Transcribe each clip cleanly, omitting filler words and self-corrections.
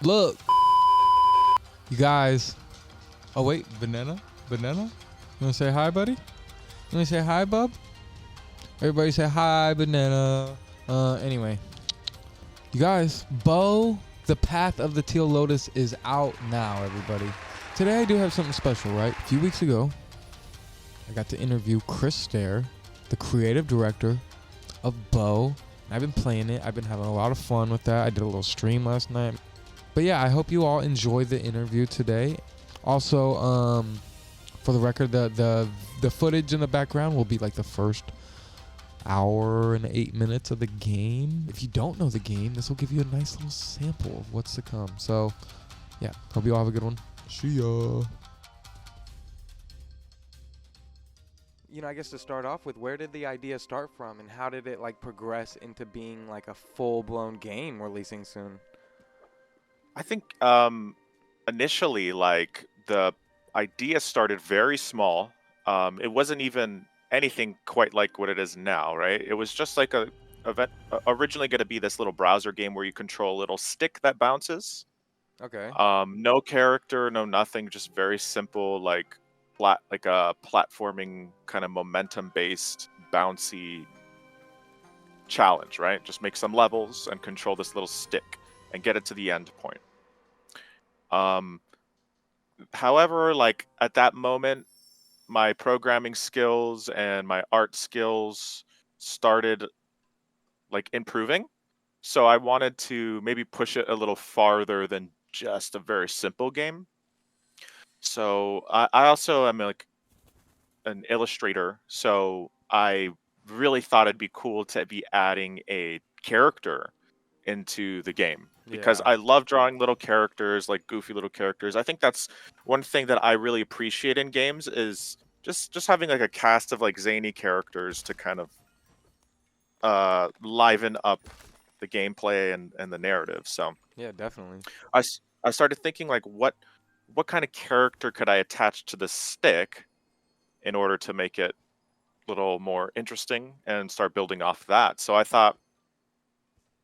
Look, you guys. Oh wait, banana. You wanna say hi, buddy? You wanna say hi, bub? Everybody say hi, banana. Anyway, you guys, Bo, the Path of the Teal Lotus is out now, everybody. Today I do have something special, right? A few weeks ago, I got to interview Chris Stair, the creative director of Bo. I've been playing it. I've been having a lot of fun with that. I did a little stream last night. But yeah, I hope you all enjoyed the interview today. Also, for the record, the footage in the background will be like the first hour and 8 minutes of the game. If you don't know the game, this will give you a nice little sample of what's to come. So, yeah, hope you all have a good one. See ya. I guess to start off with, where did the idea start from, and how did it progress into being like a full-blown game releasing soon? I think initially, the idea started very small. It wasn't even anything quite like what it is now, right? It was just like originally going to be this little browser game where you control a little stick that bounces. Okay. No character, no nothing, just very simple, like a platforming kind of momentum-based, bouncy challenge, right? Just make some levels and control this little stick and get it to the end point. However, at that moment, my programming skills and my art skills started improving. So I wanted to maybe push it a little farther than just a very simple game. So I also am an illustrator, so I really thought it'd be cool to be adding a character into the game because Yeah. I love drawing little characters, like goofy little characters. I think that's one thing that I really appreciate in games is just having a cast of zany characters to kind of liven up the gameplay and the narrative. So Yeah, definitely. I started thinking what kind of character could I attach to the stick in order to make it a little more interesting and start building off that. So I thought,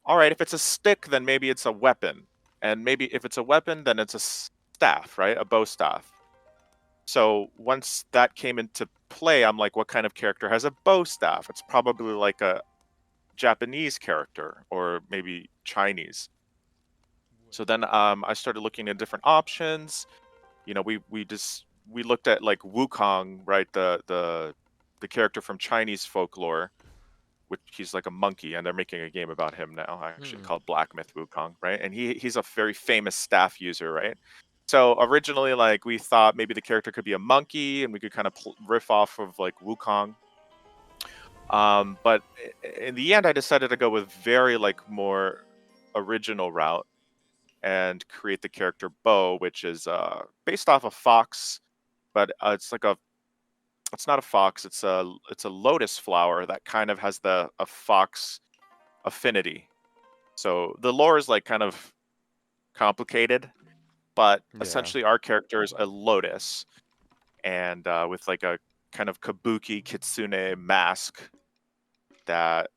all right, if it's a stick, then maybe it's a weapon. And maybe if it's a weapon, then it's a staff, right? A bow staff. So once that came into play, I'm like, what kind of character has a bow staff? It's probably like a Japanese character or maybe Chinese. So then I started looking at different options. We looked at Wukong, right? The character from Chinese folklore, which he's like a monkey, and they're making a game about him now, actually called Black Myth Wukong, right? And he's a very famous staff user, right? So originally, we thought maybe the character could be a monkey, and we could kind of riff off of Wukong. But in the end, I decided to go with very more original route and create the character Bo, which is based off a fox, but it's not a fox. It's a lotus flower that kind of has a fox affinity. So the lore is kind of complicated, but Yeah. essentially our character is a lotus, and with a kind of kabuki kitsune mask that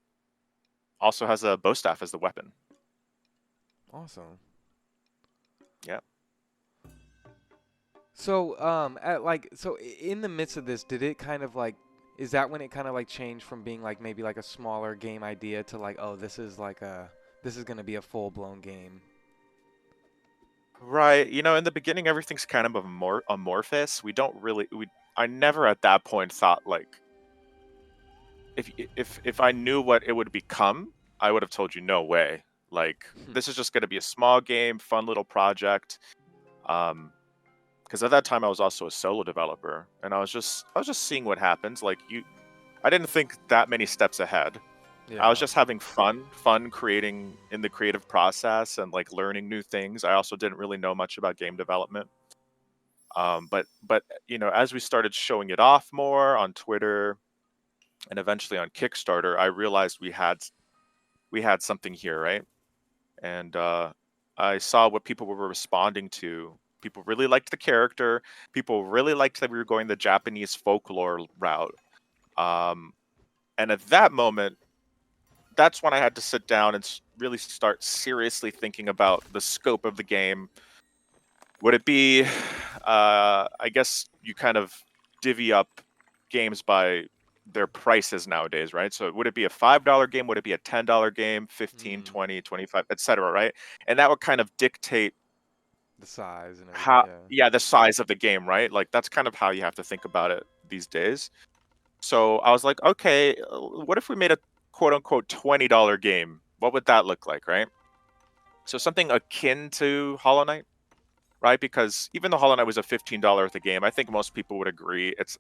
also has a bow staff as the weapon. Awesome. Yeah. So, so in the midst of this, did it kind of is that when it kind of changed from being maybe a smaller game idea to oh, this is gonna be a full blown game? Right. In the beginning, everything's kind of amorphous. I never at that point thought if I knew what it would become, I would have told you no way. This is just going to be a small game, fun little project. Because at that time I was also a solo developer, and I was just seeing what happens. I didn't think that many steps ahead. Yeah. I was just having fun creating in the creative process and learning new things. I also didn't really know much about game development. But as we started showing it off more on Twitter and eventually on Kickstarter, I realized we had something here, right? And I saw what people were responding to. People really liked the character. People really liked that we were going the Japanese folklore route. And at that moment, that's when I had to sit down and really start seriously thinking about the scope of the game. Would it be, I guess you kind of divvy up games by their prices nowadays, right? So would it be a $5 game? Would it be a $10 game, 15, Mm, 20, 25, etc., right? And that would kind of dictate the size and everything. how, Yeah. yeah, the size of the game, right? Like that's kind of how you have to think about it these days. So I was like, okay, what if we made a quote unquote $20 game? What would that look like, right? So something akin to Hollow Knight, right? Because even though Hollow Knight was a $15 worth of game, I think most people would agree it's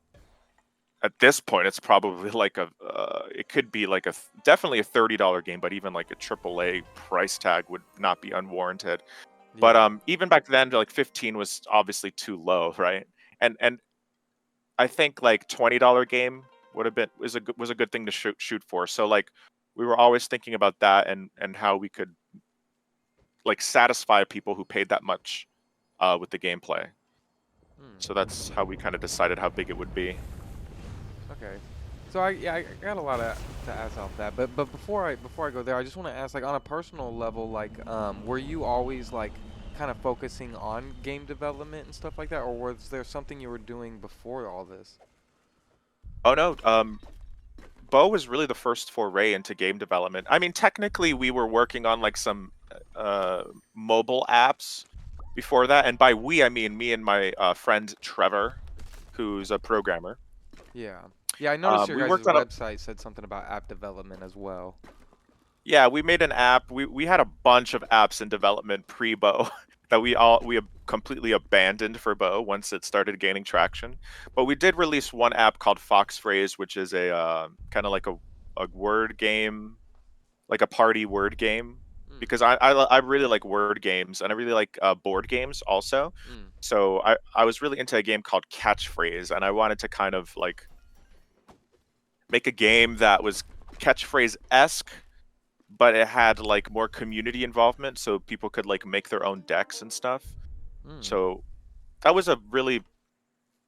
at this point it's probably like it could be like definitely a $30 game, but even like a AAA price tag would not be unwarranted. But Yeah. even back then, like 15 was obviously too low, right? And I think like $20 game would have been was a good thing to shoot for. So like we were always thinking about that and how we could like satisfy people who paid that much with the gameplay. So Hmm. that's how we kind of decided how big it would be. Okay. So I got a lot to ask off that, but before I go there, I just want to ask, like, on a personal level, like, were you always like kind of focusing on game development and stuff like that, or was there something you were doing before all this? Oh no, Bo was really the first foray into game development. I mean, technically, we were working on like some mobile apps before that, and by we I mean me and my friend Trevor, who's a programmer. Yeah. Yeah, I noticed your We guys' worked on a website said something about app development as well. Yeah, we made an app. We had a bunch of apps in development pre-Bo that we completely abandoned for Bo once it started gaining traction. But we did release one app called Fox Phrase, which is a kind of like a word game, like a party word game. Mm. Because I really like word games and I really like board games also. Mm. So I was really into a game called Catchphrase, and I wanted to kind of like make a game that was catchphrase esque, but it had like more community involvement so people could like make their own decks and stuff. Mm. So that was a really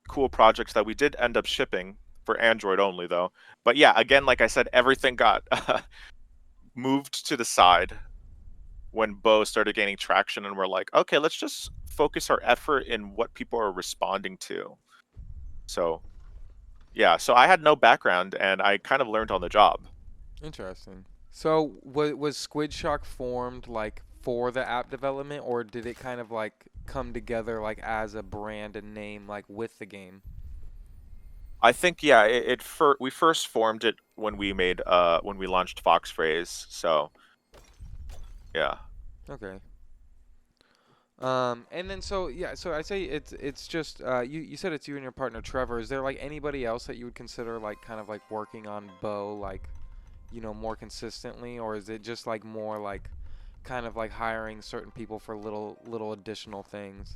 cool project that we did end up shipping for Android only though. But yeah, again, like I said, everything got moved to the side when Bo started gaining traction and we're like, okay, let's just focus our effort in what people are responding to. So yeah, so I had no background and I kind of learned on the job. Interesting. So was Squid Shock formed like for the app development, or did it kind of like come together like as a brand and name like with the game? I think yeah, we first formed it when we launched Fox Phrase. So yeah. Okay. And then so yeah, so I say it's just you said it's you and your partner Trevor. Is there like anybody else that you would consider like kind of like working on Bo like, more consistently, or is it just like more like kind of like hiring certain people for little additional things?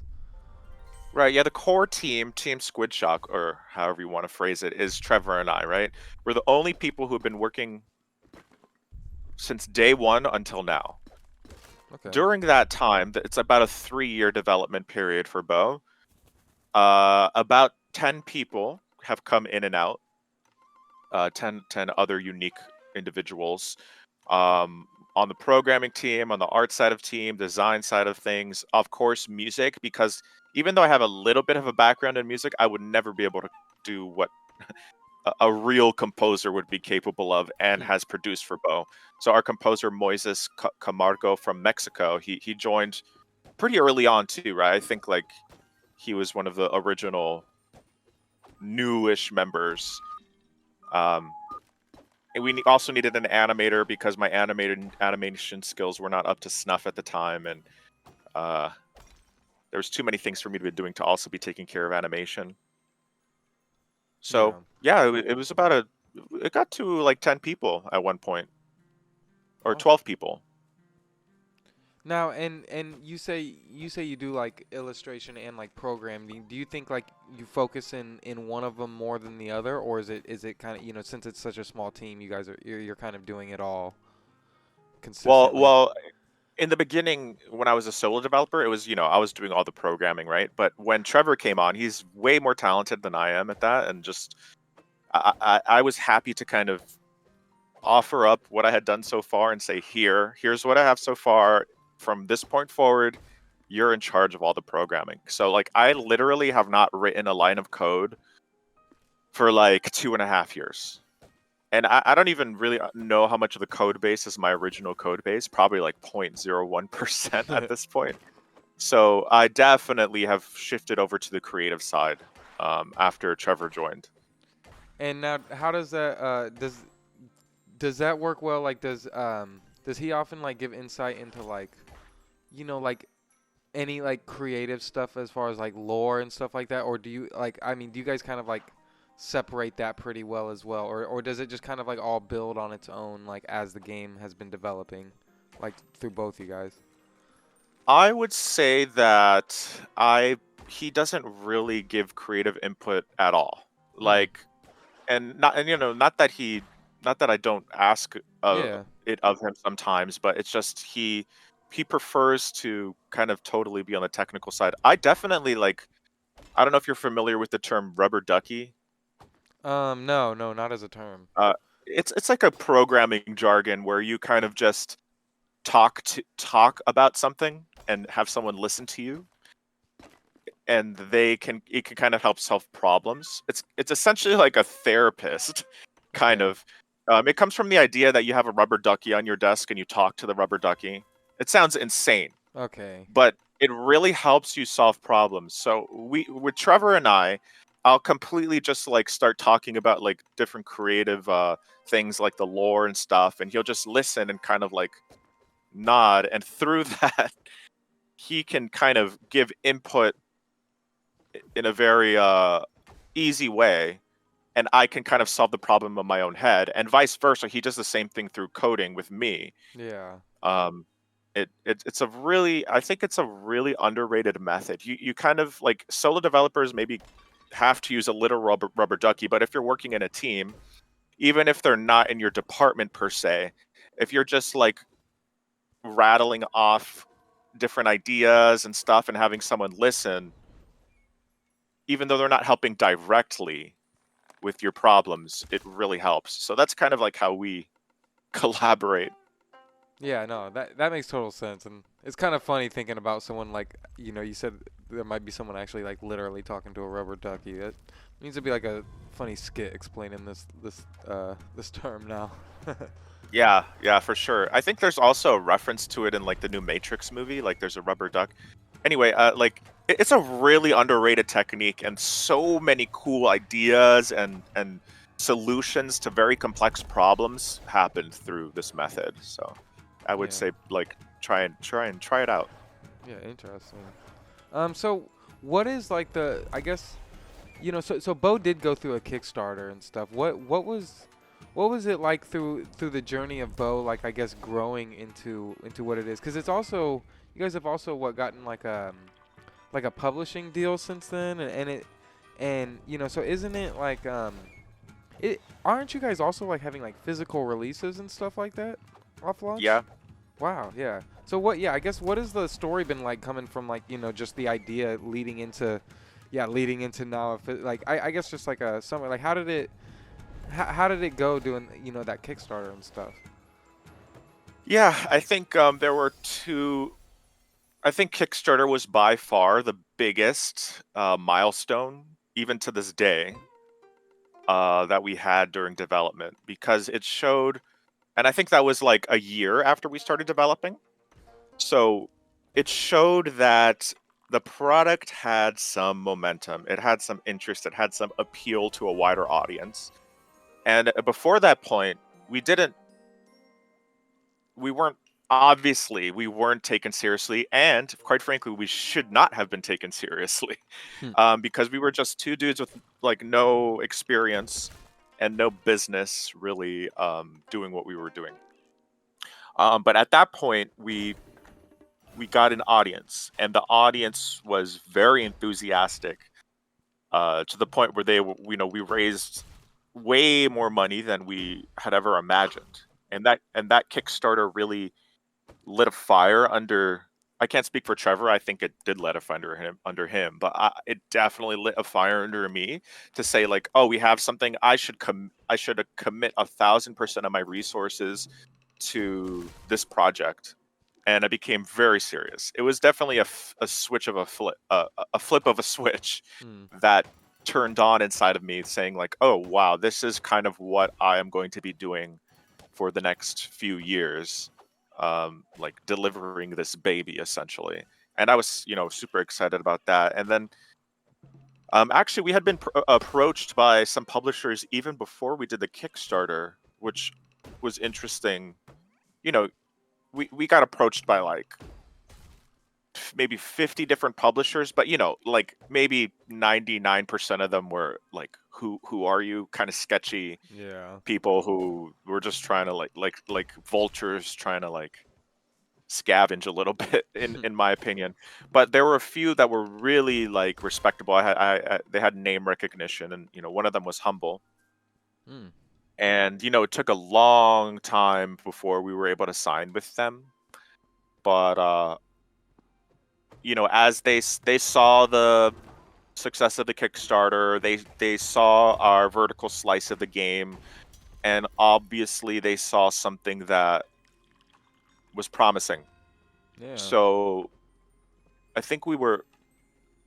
Right, yeah, the core team, Team Squid Shock, or however you want to phrase it, is Trevor and I, right? We're the only people who have been working since day one until now. Okay. During that time, it's about a 3-year development period for Bo. About 10 people have come in and out, 10 other unique individuals. On the programming team, on the art side of team, design side of things, of course, music, because even though I have a little bit of a background in music, I would never be able to do what a real composer would be capable of and Hmm. has produced for Bo. So our composer Moises Camargo from Mexico, he joined pretty early on too, right? I think like he was one of the original newish members. Um, and we also needed an animator because my animation skills were not up to snuff at the time, and uh, there was too many things for me to be doing to also be taking care of animation. So Yeah. yeah, it was about it got to like 10 people at one point, or Awesome. 12 people. Now, and you say you do like illustration and like programming. Do you think like you focus in one of them more than the other, or is it kind of, since it's such a small team, you guys you're kind of doing it all Well, consistently? well, in the beginning, when I was a solo developer, it was, I was doing all the programming, right? But when Trevor came on, he's way more talented than I am at that, and just I was happy to kind of offer up what I had done so far and say, here's what I have so far. From this point forward, you're in charge of all the programming. So like I literally have not written a line of code for like 2.5 years. And I don't even really know how much of the code base is my original code base, probably like 0.01% at this point. So I definitely have shifted over to the creative side after Trevor joined. And now, how does that does that work well? Like, does he often like give insight into like, like any like creative stuff as far as like lore and stuff like that, or do you like? I mean, do you guys kind of like separate that pretty well as well, or does it just kind of like all build on its own like as the game has been developing, like through both you guys? I would say that he doesn't really give creative input at all. Hmm. Like, and not that I don't ask Yeah. it of him sometimes, but it's just he prefers to kind of totally be on the technical side. I definitely like. I don't know if you're familiar with the term rubber ducky. No, no, not as a term. Uh, it's like a programming jargon where you kind of just talk about something and have someone listen to you, and it can kind of help solve problems. It's essentially like a therapist, kind Okay. of. It comes from the idea that you have a rubber ducky on your desk and you talk to the rubber ducky. It sounds insane, Okay. but it really helps you solve problems. So with Trevor and I'll completely just like start talking about like different creative things like the lore and stuff, and he'll just listen and kind of like nod, and through that he can kind of give input in a very easy way, and I can kind of solve the problem in my own head, and vice versa. He does the same thing through coding with me. Yeah. um it's a really, I think it's a really underrated method. You kind of like, solo developers maybe have to use a little rubber ducky, but if you're working in a team, even if they're not in your department per se, if you're just like rattling off different ideas and stuff and having someone listen, even though they're not helping directly with your problems, it really helps. So that's kind of like how we collaborate. Yeah, no, that makes total sense, and it's kind of funny thinking about someone like, you said there might be someone actually like literally talking to a rubber ducky. That needs to be like a funny skit explaining this term now. Yeah, yeah, for sure. I think there's also a reference to it in like the new Matrix movie. Like there's a rubber duck. Anyway, like it's a really underrated technique, and so many cool ideas and solutions to very complex problems happened through this method. So I would Yeah, say like try it out. yeah, interesting. So what is like I guess, so Bo did go through a Kickstarter and stuff. What was it like through the journey of Bo, like I guess growing into what it is? Because it's also, you guys have also gotten like a publishing deal since then, and so isn't it like it aren't you guys also like having like physical releases and stuff like that off launch? Yeah. Wow, yeah. So what? Yeah, I guess what has the story been like coming from like just the idea leading into, yeah, leading into now? If it, like I guess just like a summary. Like how did it go doing that Kickstarter and stuff? Yeah, I think there were two. I think Kickstarter was by far the biggest milestone, even to this day, that we had during development, because it showed, and I think that was like a year after we started developing. So it showed that the product had some momentum, it had some interest, it had some appeal to a wider audience. And before that point, we didn't, we weren't, obviously, we weren't taken seriously. And quite frankly, we should not have been taken seriously Hmm. because we were just two dudes with like no experience and no business really doing what we were doing. But at that point, we got an audience, and the audience was very enthusiastic to the point where we raised way more money than we had ever imagined, and that Kickstarter really lit a fire under I can't speak for Trevor. I think it did light a fire under him, but it definitely lit a fire under me to say like, oh, we have something. I should commit 1,000% of my resources to this project, and I became very serious. It was definitely a switch of a flip of a switch Mm. that turned on inside of me, saying like, oh wow, this is kind of what I am going to be doing for the next few years, like delivering this baby essentially. And I was, super excited about that. And then, actually, we had been approached by some publishers even before we did the Kickstarter, which was interesting. You know, we got approached by like maybe 50 different publishers, but like maybe 99% of them were like, who are you, kind of sketchy Yeah. people who were just trying to like vultures trying to like scavenge a little bit in my opinion. But there were a few that were really like respectable. They had name recognition, and one of them was Humble. Mm. And it took a long time before we were able to sign with them. But as they saw the success of the Kickstarter, they saw our vertical slice of the game, and obviously they saw something that was promising. Yeah. So I think we were,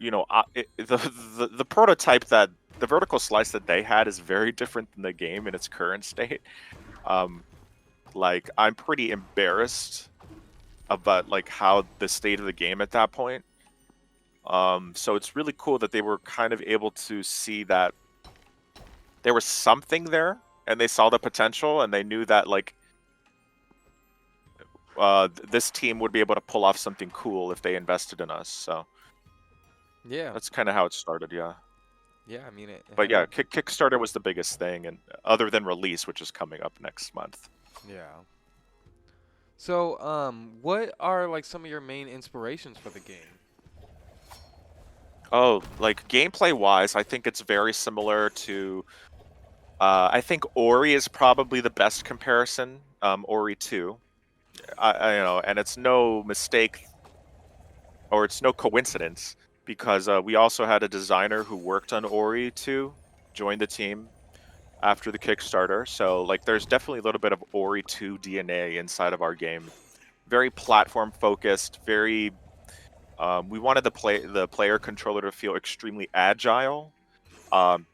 the prototype, that the vertical slice that they had is very different than the game in its current state. Um, like I'm pretty embarrassed about like how the state of the game at that point. So it's really cool that they were kind of able to see that there was something there, and they saw the potential, and they knew that like this team would be able to pull off something cool if they invested in us. So Yeah. that's kind of how it started, yeah. Yeah. I mean, it But had yeah, a. Kickstarter was the biggest thing, and other than release, which is coming up next month. Yeah. So, what are like some of your main inspirations for the game? Oh, like gameplay wise, I think it's very similar to. I think Ori is probably the best comparison. Ori 2. And it's no mistake, or it's no coincidence, because we also had a designer who worked on Ori 2 join the team after the Kickstarter. So like there's definitely a little bit of Ori 2 DNA inside of our game. Very platform focused, very we wanted the player controller to feel extremely agile.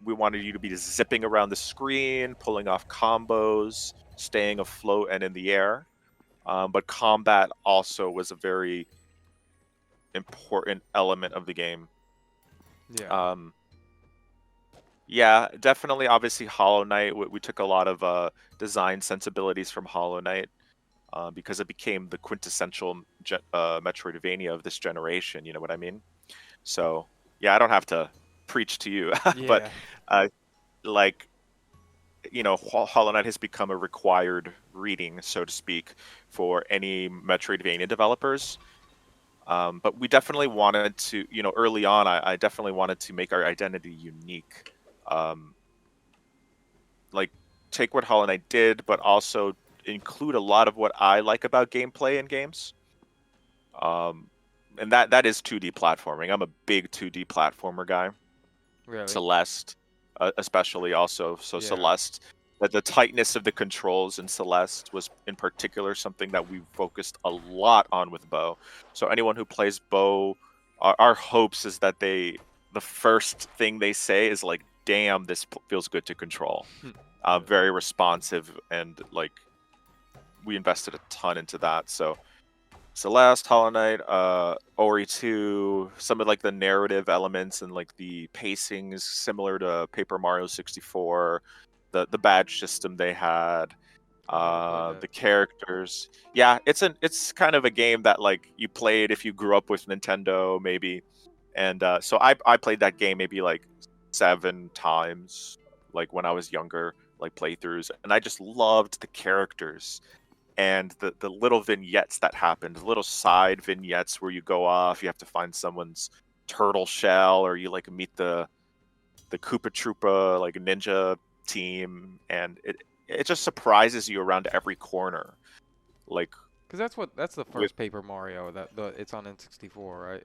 We wanted you to be zipping around the screen, pulling off combos, staying afloat and in the air. But combat also was a very important element of the game. Yeah. Um, yeah, definitely. Obviously, Hollow Knight. We took a lot of design sensibilities from Hollow Knight, because it became the quintessential Metroidvania of this generation. You know what I mean? So yeah, I don't have to preach to you, but Yeah. uh, like Hollow Knight has become a required reading, so to speak, for any Metroidvania developers. But we definitely wanted to, early on, I definitely wanted to make our identity unique. Um, like, take what Hollow Knight did, but also include a lot of what I like about gameplay in games. Um, and that is 2D platforming. I'm a big 2D platformer guy. Really. Celeste, especially also. So Yeah. Celeste, the tightness of the controls in Celeste was in particular something that we focused a lot on with Bo. So anyone who plays Bo, our hopes is that the first thing they say is like, "Damn, this feels good to control." Yeah. Very responsive, and like we invested a ton into that. So Celeste, Hollow Knight, Ori 2, some of like the narrative elements and like the pacing is similar to Paper Mario 64, the badge system they had, Oh my goodness. the characters. Yeah, it's kind of a game that like you played if you grew up with Nintendo maybe. And so I played that game maybe like 7 times, like when I was younger, like playthroughs, and I just loved the characters and the little vignettes that happened, little side vignettes where you go off, you have to find someone's turtle shell, or you like meet the Koopa Troopa like ninja team, and it just surprises you around every corner. Like Because that's the with first Paper Mario it's on N64, right?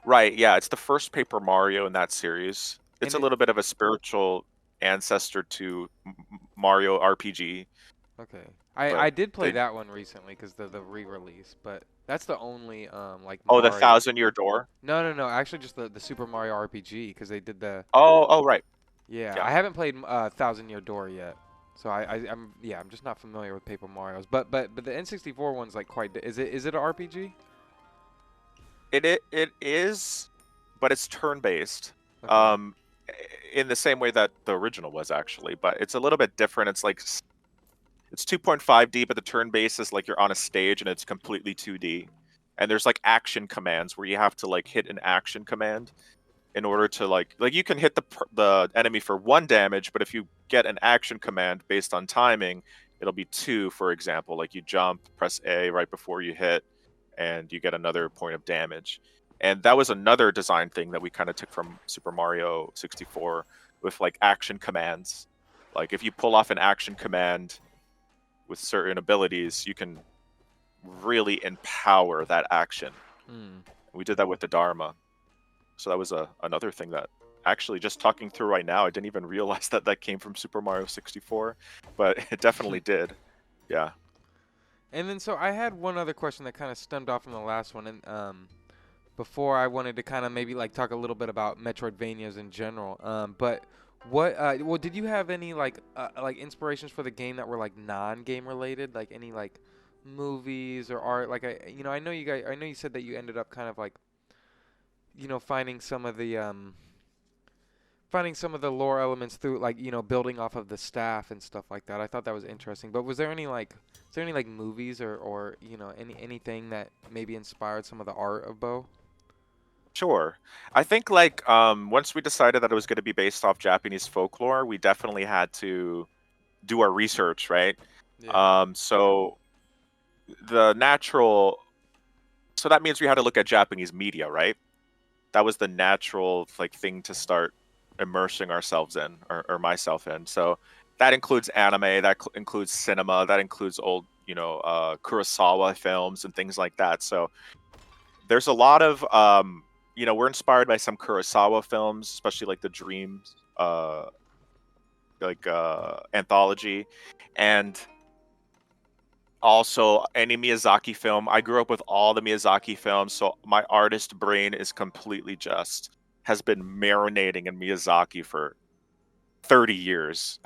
right, yeah, it's the first Paper Mario in that series. It's And a it little bit of a spiritual ancestor to Mario RPG, okay. but I did play they that one recently because the re-release, but that's the only like oh, the Mario. Thousand Year Door. No. Actually, just the Super Mario RPG because they did the Oh, right, yeah. yeah. I haven't played Thousand Year Door yet, so I'm just not familiar with Paper Mario's. But the N64 one's like quite. Is it an RPG? It is, but it's turn-based. Okay. Um, in the same way that the original was actually, but it's a little bit different. It's like it's 2.5D, but the turn base is like you're on a stage and it's completely 2D. And there's like action commands where you have to like hit an action command in order to like you can hit the enemy for 1 damage, but if you get an action command based on timing, it'll be 2, for example. Like you jump, press A right before you hit, and you get another point of damage. And that was another design thing that we kind of took from Super Mario 64 with like action commands. Like if you pull off an action command with certain abilities, you can really empower that action. Hmm. We did that with the Dharma. So that was another thing that actually just talking through right now, I didn't even realize that that came from Super Mario 64, but it definitely did. Yeah. And then so I had one other question that kind of stemmed off from the last one, and before I wanted to kind of maybe like talk a little bit about Metroidvanias in general. But what well did you have any like inspirations for the game that were like non-game related, like any like movies or art? Like I know you guys I know you said that you ended up kind of like finding some of the lore elements through like building off of the staff and stuff like that. I thought that was interesting. But was there any like movies or anything that maybe inspired some of the art of Bo? Sure. I think like once we decided that it was going to be based off Japanese folklore, we definitely had to do our research, right? Yeah. So the natural so that means we had to look at Japanese media, right? That was the natural like thing to start immersing ourselves in, or myself in. So that includes anime, that includes cinema, that includes old, Kurosawa films and things like that. So there's a lot of, we're inspired by some Kurosawa films, especially like the Dreams, anthology, and also any Miyazaki film. I grew up with all the Miyazaki films, so my artist brain is completely just has been marinating in Miyazaki for 30 years.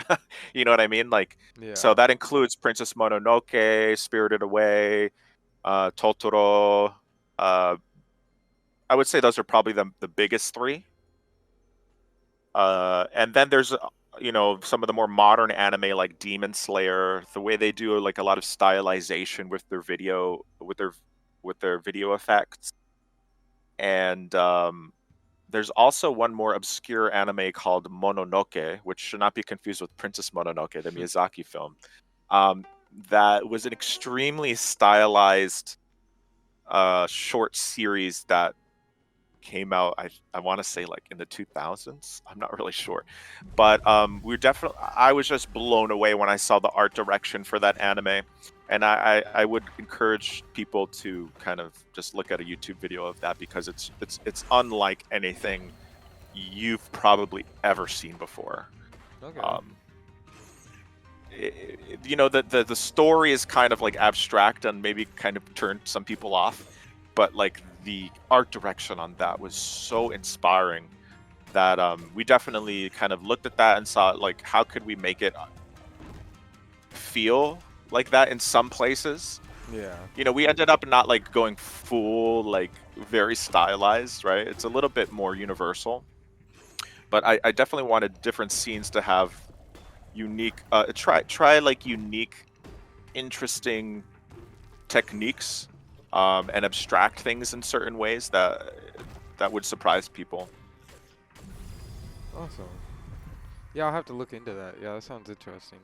You know what I mean? Like, so Yeah. that includes Princess Mononoke, Spirited Away, Totoro. Uh, I would say those are probably the biggest three. And then there's some of the more modern anime like Demon Slayer, the way they do like a lot of stylization with their video effects. And there's also one more obscure anime called Mononoke, which should not be confused with Princess Mononoke, the Miyazaki film. Um, that was an extremely stylized short series that came out, I want to say like in the 2000s. I'm not really sure, but I was just blown away when I saw the art direction for that anime, and I would encourage people to kind of just look at a YouTube video of that because it's unlike anything you've probably ever seen before. Okay. um the story is kind of like abstract and maybe kind of turned some people off, but like the art direction on that was so inspiring that we definitely kind of looked at that and saw like how could we make it feel like that in some places. Yeah. We ended up not like going full like very stylized, right? It's a little bit more universal, but I definitely wanted different scenes to have unique try like unique interesting techniques, and abstract things in certain ways that would surprise people. Awesome. Yeah, I'll have to look into that. Yeah, that sounds interesting.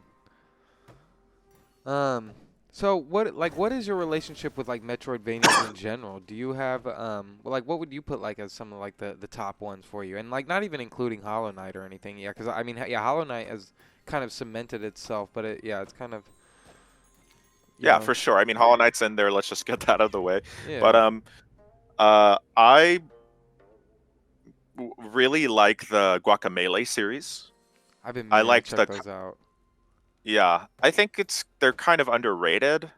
Um, so what is your relationship with like Metroidvanias in general? Do you have well, like what would you put like as some of like the top ones for you? And like not even including Hollow Knight or anything. Yeah, because I mean yeah, Hollow Knight has kind of cemented itself, but it's kind of You Yeah, know? for sure. I mean, Hollow Knight's in there. Let's just get that out of the way. But Yeah. I really like the Guacamelee series. I've been I meaning to liked check the those out. yeah. I think they're kind of underrated.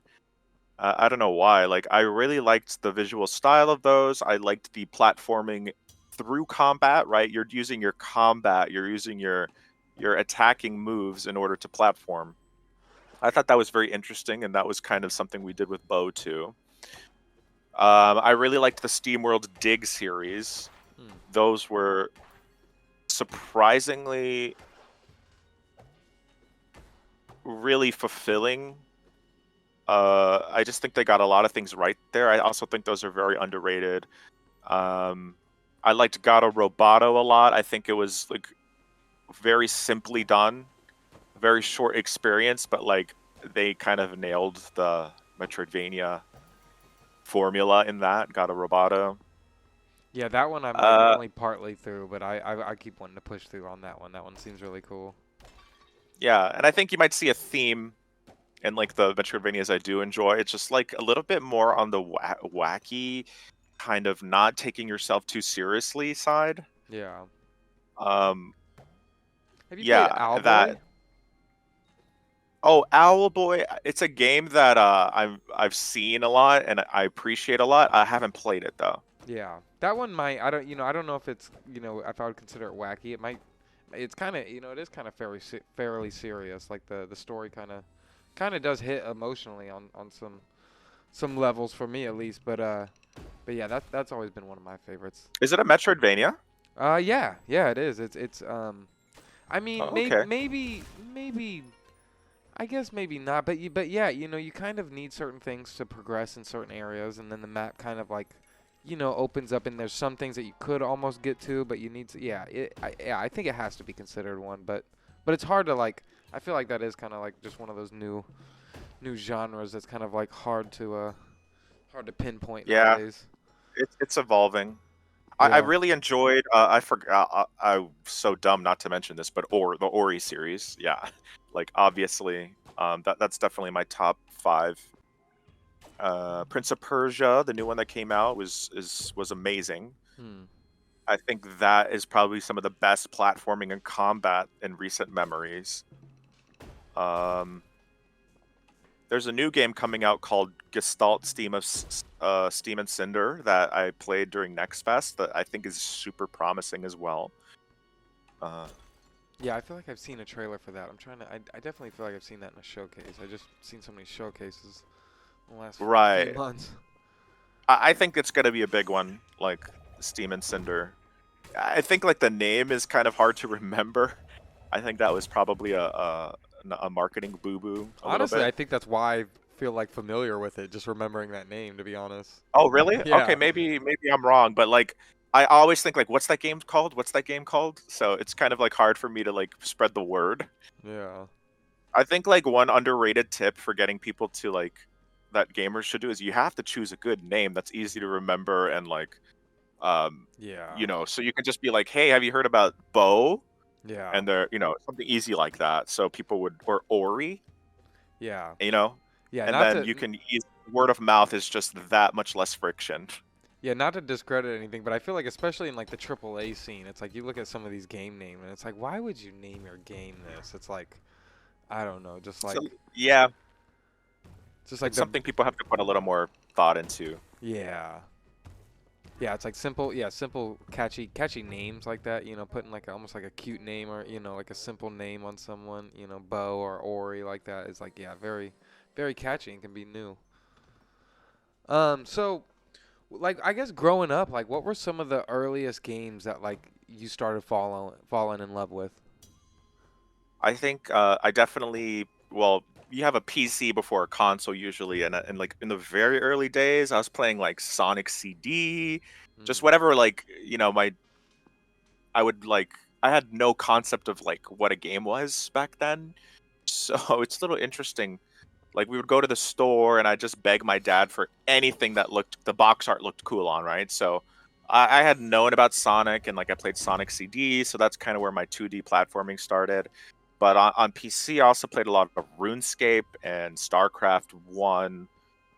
I don't know why. Like, I really liked the visual style of those. I liked the platforming through combat. Right, you're using your combat. You're using your attacking moves in order to platform. I thought that was very interesting, and that was kind of something we did with Bow too. I really liked the SteamWorld Dig series. Hmm. Those were surprisingly really fulfilling. I just think they got a lot of things right there. I also think those are very underrated. Um, I liked Gato Roboto a lot. I think it was like very simply done, very short experience, but like they kind of nailed the Metroidvania formula in that Gato Roboto. Yeah, that one I'm Uh, only partly through, but I keep wanting to push through on that one. That one seems really cool. yeah, and I think you might see a theme in like the Metroidvanias I do enjoy. It's just like a little bit more on the wacky, kind of not taking yourself too seriously side. Yeah. Um, Have you played yeah, that. Owlboy? Oh, Owlboy! It's a game that I've seen a lot and I appreciate a lot. I haven't played it though. Yeah, that one might. I don't know if it's, if I would consider it wacky. It might. It's kind of, it is kind of fairly serious. Like the story kind of does hit emotionally on some levels for me at least. But yeah, that's always been one of my favorites. Is it a Metroidvania? Yeah, it is. It's. I mean, Oh, okay. maybe. I guess maybe not, but yeah, you kind of need certain things to progress in certain areas, and then the map kind of like, opens up, and there's some things that you could almost get to, but you need to. Yeah, I think it has to be considered one, but it's hard to like. I feel like that is kind of like just one of those new genres that's kind of like hard to pinpoint Yeah, nowadays. it's evolving. I Yeah. really enjoyed. I forgot. I'm so dumb not to mention this, but the Ori series. Yeah, like obviously, that's definitely my top five. Prince of Persia, the new one that came out, was amazing. Hmm. I think that is probably some of the best platforming and combat in recent memories. Um, there's a new game coming out called Gestalt Steam and Cinder that I played during Next Fest that I think is super promising as well. Uh, Yeah, I feel like I've seen a trailer for that. I definitely feel like I've seen that in a showcase. I just seen so many showcases in the last few right. months. I think it's gonna be a big one, like Steam and Cinder. I think like the name is kind of hard to remember. I think that was probably a marketing boo boo a little Honestly, I bit. think that's why I feel like familiar with it, just remembering that name, to be honest. Oh, really? Okay, Yeah. maybe I'm wrong, but like I always think like, what's that game called? What's that game called? So it's kind of like hard for me to like spread the word. Yeah. I think like one underrated tip for getting people to like that gamers should do is you have to choose a good name that's easy to remember and like Yeah. so you can just be like, hey, have you heard about Bo? Yeah. And they're something easy like that, so people would or Ori, Yeah. you know, Yeah, and not then to you can word of mouth is just that much less friction. yeah, not to discredit anything, but I feel like especially in like the AAA scene, it's like you look at some of these game names and it's like, why would you name your game this? It's like, I don't know, So yeah, just like it's the something people have to put a little more thought into. yeah. Yeah, it's like simple, catchy names like that. Putting like almost like a cute name or like a simple name on someone. Bo or Ori like that is like very, very catchy and can be new. So like I guess growing up, like what were some of the earliest games that like you started falling in love with? I think I definitely well, you have a PC before a console usually, and like in the very early days, I was playing like Sonic CD, just Mm, whatever like my I would like I had no concept of like what a game was back then. So it's a little interesting. Like we would go to the store and I just beg my dad for anything that looked the box art looked cool on, right? So I had known about Sonic and like I played Sonic CD, so that's kind of where my 2D platforming started. But on PC, I also played a lot of RuneScape and StarCraft 1,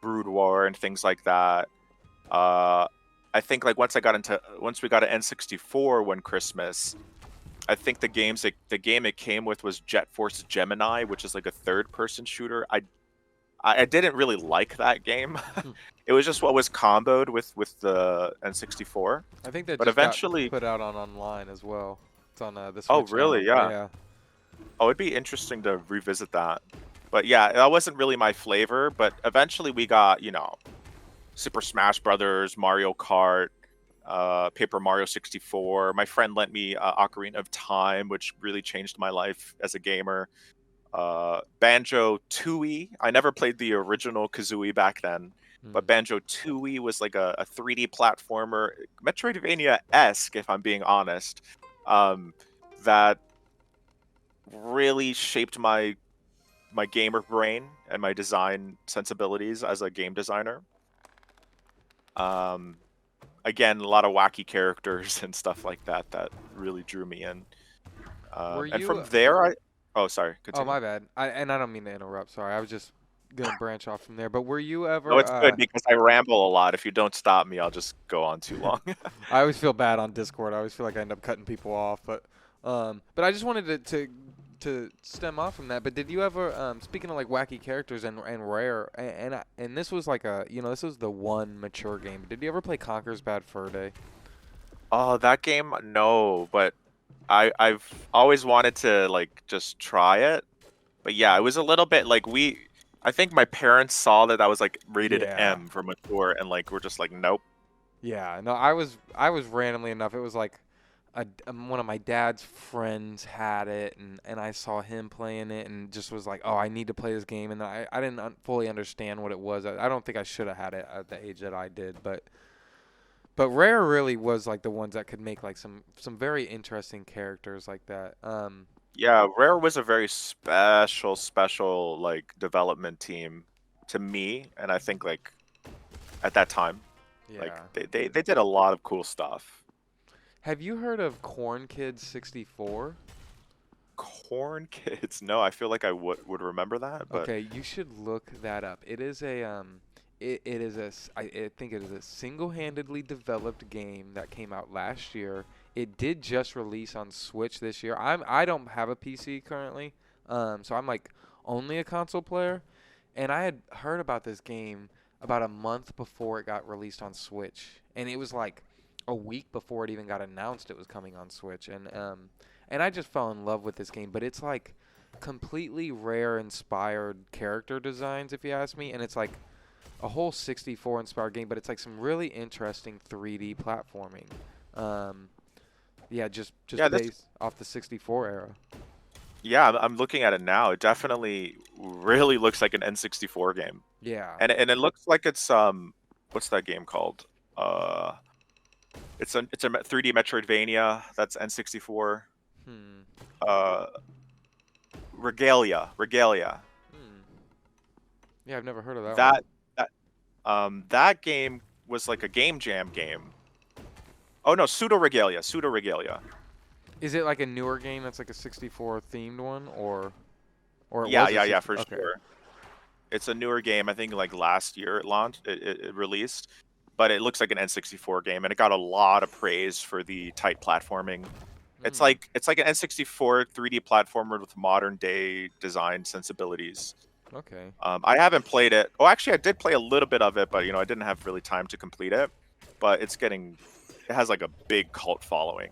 Brood War, and things like that. I think like once we got to N64 one Christmas, I think the game it came with was Jet Force Gemini, which is like a third-person shooter. I didn't really like that game. It was just what was comboed with the N64. I think that But just got eventually, put out on online as well. It's on the oh Switch now. really? Yeah. Yeah. Oh, it'd be interesting to revisit that. But yeah, that wasn't really my flavor. But eventually, we got Super Smash Brothers, Mario Kart, Paper Mario 64. My friend lent me Ocarina of Time, which really changed my life as a gamer. Banjo Tooie. I never played the original Kazooie back then, but Banjo Tooie was like a 3D platformer, Metroidvania-esque, if I'm being honest. That really shaped my gamer brain and my design sensibilities as a game designer. Again, a lot of wacky characters and stuff like that really drew me in. And from there, oh, sorry. Oh, Continue. my bad. I don't mean to interrupt. Sorry, I was just gonna branch off from there. But were you ever? No, it's good because I ramble a lot. If you don't stop me, I'll just go on too long. I always feel bad on Discord. I always feel like I end up cutting people off. But I just wanted to stem off from that. But did you ever, speaking of like wacky characters and Rare, and this was like this was the one mature game. Did you ever play Conker's Bad Fur Day? Oh, that game? No, but I've always wanted to like just try it. But yeah, it was a little bit like I think my parents saw that was like rated Yeah. M for mature, and like we're just like, nope. Yeah, no, I was randomly enough. It was like one of my dad's friends had it, and I saw him playing it, and just was like, oh, I need to play this game. And then I didn't fully understand what it was. I don't think I should have had it at the age that I did, but Rare really was like the ones that could make like some very interesting characters like that. Yeah, Rare was a very special like development team to me, and I think like at that time, Yeah. like they did a lot of cool stuff. Have you heard of Corn Kids 64? Corn Kids? No, I feel like I would remember that, but Okay, you should look that up. It is I think it is a single-handedly developed game that came out last year. It did just release on Switch this year. I don't have a PC currently, so I'm like only a console player. And I had heard about this game about a month before it got released on Switch, and it was like a week before it even got announced it was coming on Switch. And I just fell in love with this game. But it's like completely Rare inspired character designs, if you ask me, and it's like a whole 64 inspired game, but it's like some really interesting 3D platforming. Yeah, just based off the 64 era. yeah, I'm looking at it now. It definitely really looks like an N64 game, Yeah. and it looks like it's what's that game called? It's a 3D Metroidvania that's N64. Uh, Regalia. Yeah, I've never heard of that one. That game was like a game jam game. Oh no, Pseudo Regalia. Is it like a newer game that's like a 64 themed one, or it Yeah, was a yeah, 60 for okay. sure. It's a newer game. I think like last year it launched. It released, but it looks like an N64 game, and it got a lot of praise for the tight platforming. It's like an N64 3D platformer with modern day design sensibilities. Okay. I haven't played it. Oh, actually, I did play a little bit of it, but I didn't have really time to complete it. But it has like a big cult following.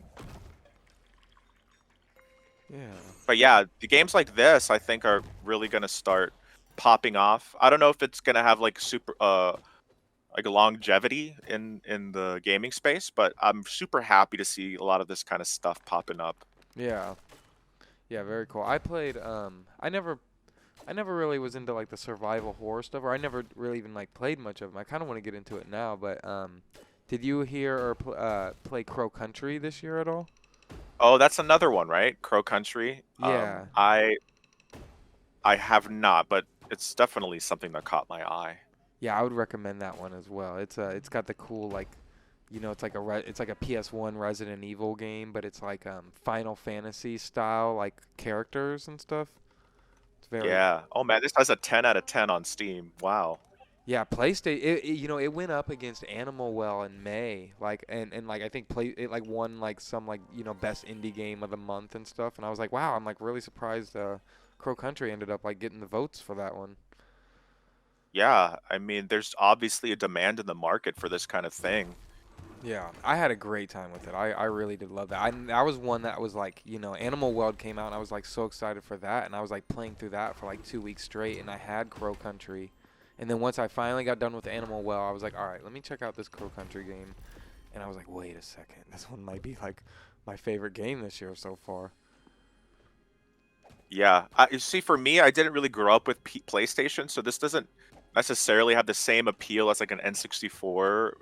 Yeah. But yeah, the games like this, I think, are really gonna start popping off. I don't know if it's gonna have like super like longevity in the gaming space, but I'm super happy to see a lot of this kind of stuff popping up. Yeah. Yeah, very cool. I played I never really was into like the survival horror stuff, or I never really even like played much of them. I kind of want to get into it now, but did you hear or play Crow Country this year at all? Oh, that's another one, right? Crow Country. Yeah. I have not, but it's definitely something that caught my eye. Yeah, I would recommend that one as well. It's got the cool like it's like it's like a PS1 Resident Evil game, but it's like Final Fantasy style like characters and stuff. It's very Yeah. Oh man, this has a 10 out of 10 on Steam. Wow. Yeah, PlayStation. It went up against Animal Well in May, like, and like I think it like won like some like best indie game of the month and stuff. And I was like, wow, I'm like really surprised. Crow Country ended up like getting the votes for that one. Yeah, I mean, there's obviously a demand in the market for this kind of thing. Yeah, I had a great time with it. I really did love that. That was one that was like, Animal World came out, and I was like so excited for that, and I was like playing through that for like 2 weeks straight, and I had Crow Country, and then once I finally got done with Animal Well, I was like, all right, let me check out this Crow Country game, and I was like, wait a second, this one might be like my favorite game this year so far. Yeah, you see, for me, I didn't really grow up with PlayStation, so this doesn't necessarily have the same appeal as like an N64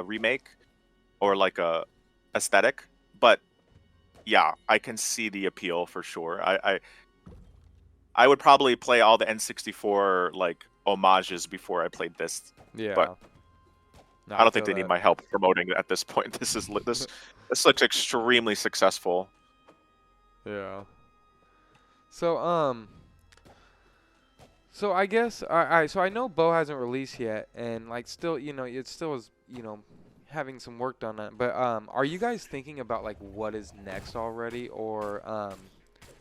remake or like a aesthetic. But yeah, I can see the appeal for sure. I would probably play all the N64 like homages before I played this, Yeah. but No, I don't feel think they need that. my help promoting it at this point. This looks extremely successful. Yeah. So so I guess so I know Bo hasn't released yet, and like still it still is having some work done on it. But are you guys thinking about like what is next already, or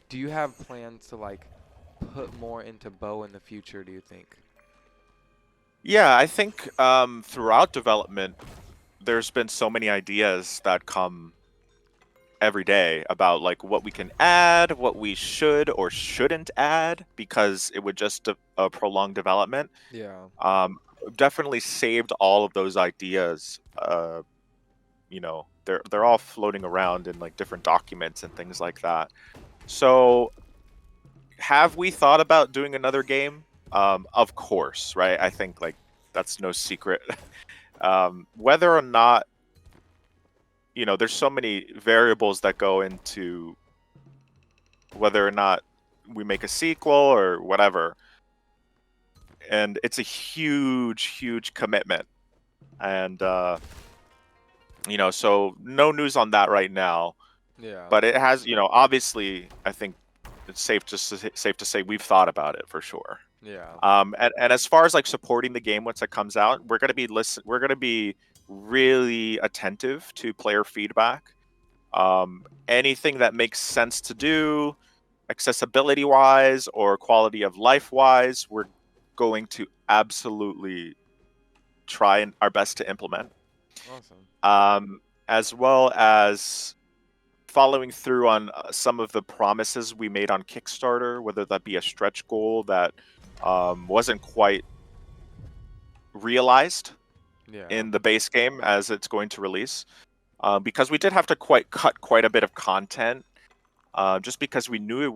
do you have plans to like put more into Bo in the future? Do you think? Yeah, I think throughout development, there's been so many ideas that come every day about like what we can add, what we should or shouldn't add, because it would just prolong development. Yeah. Definitely saved all of those ideas. They're all floating around in like different documents and things like that. So, have we thought about doing another game? Of course, right? I think like that's no secret. Whether or not, there's so many variables that go into whether or not we make a sequel or whatever. And it's a huge, huge commitment. And, so no news on that right now. Yeah. But it has, obviously, I think it's safe to say we've thought about it for sure. Yeah. And as far as like supporting the game once it comes out, we're gonna be really attentive to player feedback. Anything that makes sense to do, accessibility wise or quality of life wise, we're going to absolutely try our best to implement. Awesome. As well as following through on some of the promises we made on Kickstarter, whether that be a stretch goal that wasn't quite realized Yeah. in the base game as it's going to release, because we did have to cut quite a bit of content, just because we knew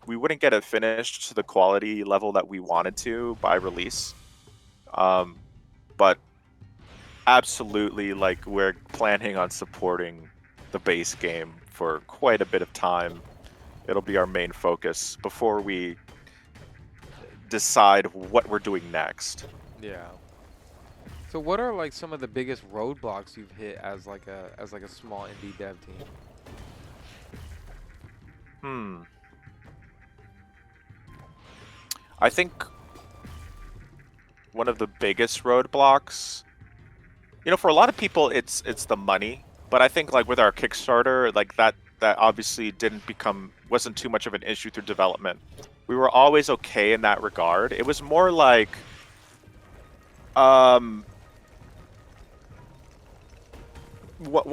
we wouldn't get it finished to the quality level that we wanted to by release. But absolutely, like, we're planning on supporting the base game for quite a bit of time. It'll be our main focus before we decide what we're doing next. Yeah. So what are like some of the biggest roadblocks you've hit as like a small indie dev team? I think one of the biggest roadblocks, for a lot of people, it's the money. But I think like with our Kickstarter, like that obviously wasn't too much of an issue through development. We were always okay in that regard. It was more like, one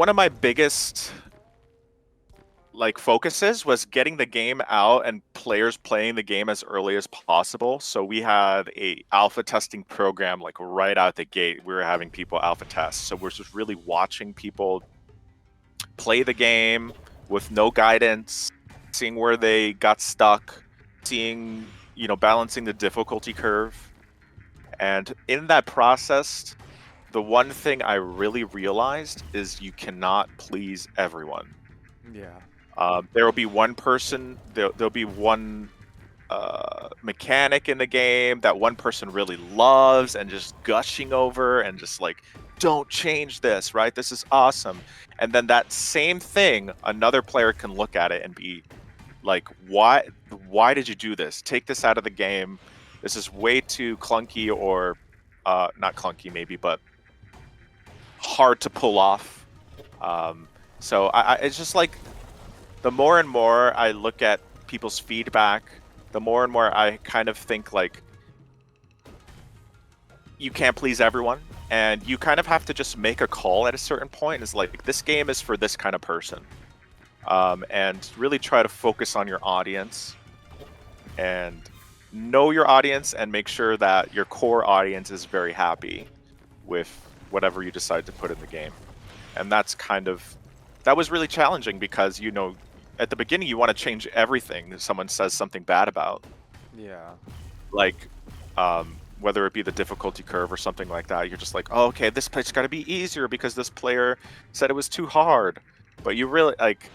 of my biggest like focuses was getting the game out and players playing the game as early as possible. So we had a alpha testing program like right out the gate. We were having people alpha test. So we're just really watching people play the game with no guidance, seeing where they got stuck, seeing, balancing the difficulty curve. And in that process, the one thing I really realized is you cannot please everyone. Yeah. There will be one person, there'll be one mechanic in the game that one person really loves and just gushing over and just like don't change this, right? This is awesome. And then that same thing, another player can look at it and be like, why did you do this? Take this out of the game. This is way too clunky, or not clunky maybe, but hard to pull off. So it's just like, the more and more I look at people's feedback, the more and more I kind of think like, you can't please everyone, and you kind of have to just make a call at a certain point. It's like, this game is for this kind of person, and really try to focus on your audience and know your audience, and make sure that your core audience is very happy with whatever you decide to put in the game. And that was really challenging, because at the beginning you want to change everything that someone says something bad about. Yeah. Like, whether it be the difficulty curve or something like that, you're just like, oh, okay, this play's got to be easier because this player said it was too hard. But you really, like,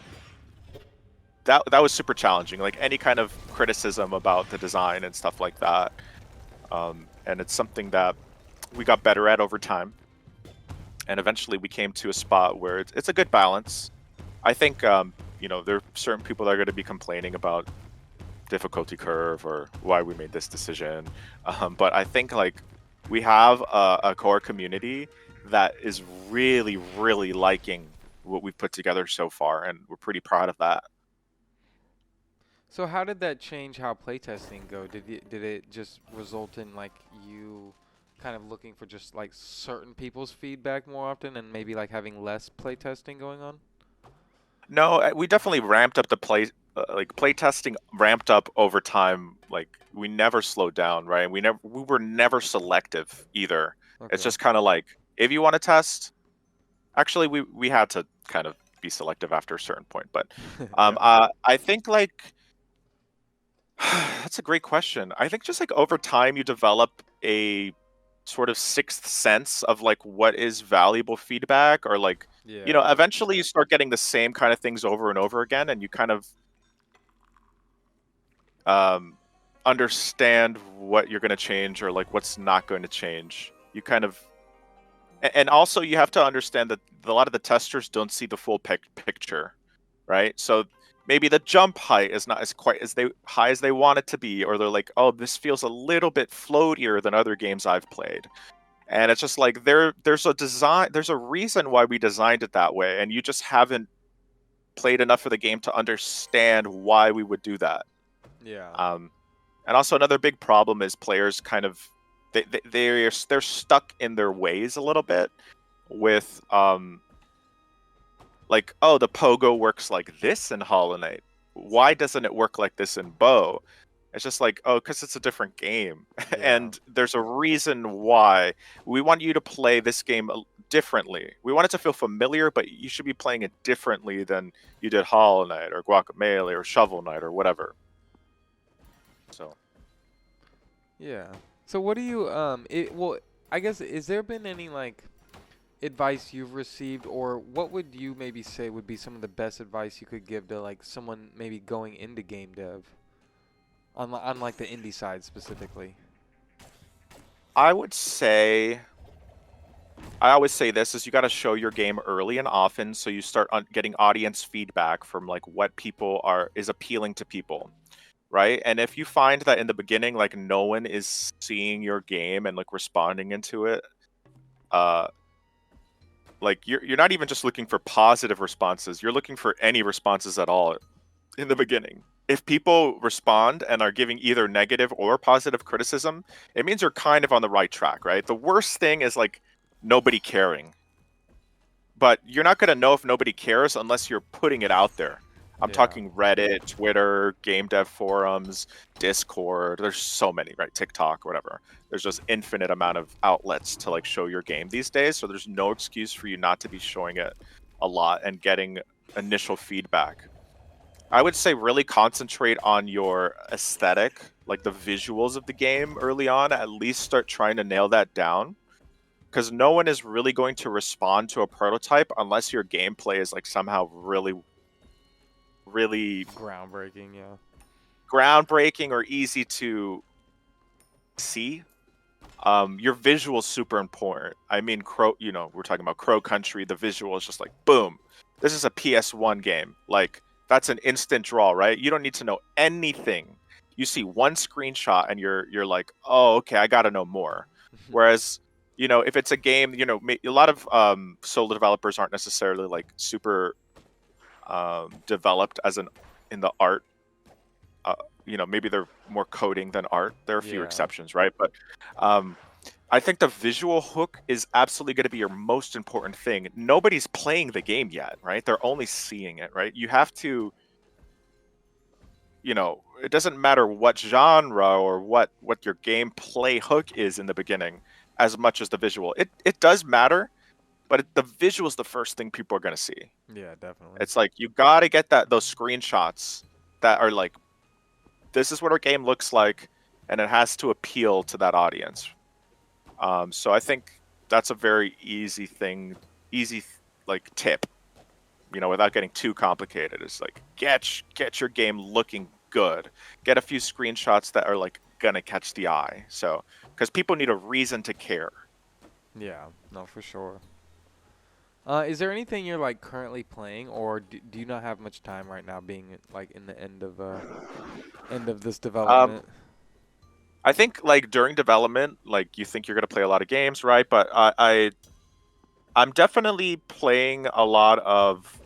that was super challenging. Like, any kind of criticism about the design and stuff like that. And it's something that we got better at over time. And eventually we came to a spot where it's a good balance. I think, there are certain people that are going to be complaining about difficulty curve or why we made this decision, but I think like we have a core community that is really, really liking what we've put together so far, and we're pretty proud of that. So how did that change how playtesting go? Did it just result in like you kind of looking for just like certain people's feedback more often, and maybe like having less playtesting going on? No, we definitely ramped up the playtesting ramped up over time. Like, we never slowed down, right? We were never selective either. It's Okay. just kind of like, if you want to test, actually we had to kind of be selective after a certain point. But Yeah. I think like that's a great question. I think just like over time you develop a sort of sixth sense of like what is valuable feedback, or like, Yeah. eventually you start getting the same kind of things over and over again, and you kind of um, understand what you're going to change, or like what's not going to change. You kind of, and also you have to understand that a lot of the testers don't see the full picture, right? So maybe the jump height is not as quite as high as they want it to be, or they're like, oh, this feels a little bit floatier than other games I've played. And it's just like, there's a reason why we designed it that way, and you just haven't played enough of the game to understand why we would do that. Yeah. And also another big problem is players kind of they're stuck in their ways a little bit with like, oh, the pogo works like this in Hollow Knight. Why doesn't it work like this in Bow? It's just like, oh, because it's a different game. Yeah. And there's a reason why. We want you to play this game differently. We want it to feel familiar, but you should be playing it differently than you did Hollow Knight or Guacamelee or Shovel Knight or whatever. So Yeah. So what do you well, I guess, is there been any like advice you've received, or what would you maybe say would be some of the best advice you could give to like someone maybe going into game dev on like the indie side specifically? I would say, I always say this, is you got to show your game early and often, so you start getting audience feedback from like what is appealing to people, right? And if you find that in the beginning, like, no one is seeing your game and like responding into it, like you're not even just looking for positive responses, you're looking for any responses at all in the beginning. If people respond and are giving either negative or positive criticism, it means you're kind of on the right track, right? The worst thing is like nobody caring. But you're not going to know if nobody cares unless you're putting it out there. I'm Yeah. talking Reddit, Twitter, game dev forums, Discord. There's so many, right? TikTok, whatever. There's just infinite amount of outlets to like show your game these days. So there's no excuse for you not to be showing it a lot and getting initial feedback. I would say really concentrate on your aesthetic, like the visuals of the game early on. At least start trying to nail that down, because no one is really going to respond to a prototype unless your gameplay is like somehow really, really Groundbreaking, yeah. groundbreaking or easy to see. your visual is super important. I mean, we're talking about Crow Country. The visual is just like, boom, this is a PS1 game. Like, that's an instant draw, right? You don't need to know anything. You see one screenshot and you're like, oh, okay, I gotta know more. Whereas, if it's a game, a lot of solo developers aren't necessarily like super developed in the art. Maybe they're more coding than art. There are a few Yeah. exceptions, right? But I think the visual hook is absolutely going to be your most important thing. Nobody's playing the game yet, right? They're only seeing it, right? You have to, it doesn't matter what genre or what your gameplay hook is in the beginning, as much as the visual. It does matter, but the visual is the first thing people are going to see. Yeah, definitely. It's like you got to get those screenshots that are like, this is what our game looks like, and it has to appeal to that audience. So I think that's a very easy like tip, without getting too complicated. It's like get your game looking good. Get a few screenshots that are like gonna catch the eye. So because people need a reason to care. Yeah, no, for sure. Is there anything you're like currently playing, or do you not have much time right now, being like in the end of this development? I think like during development, like you think you're gonna play a lot of games, right? But I'm definitely playing a lot of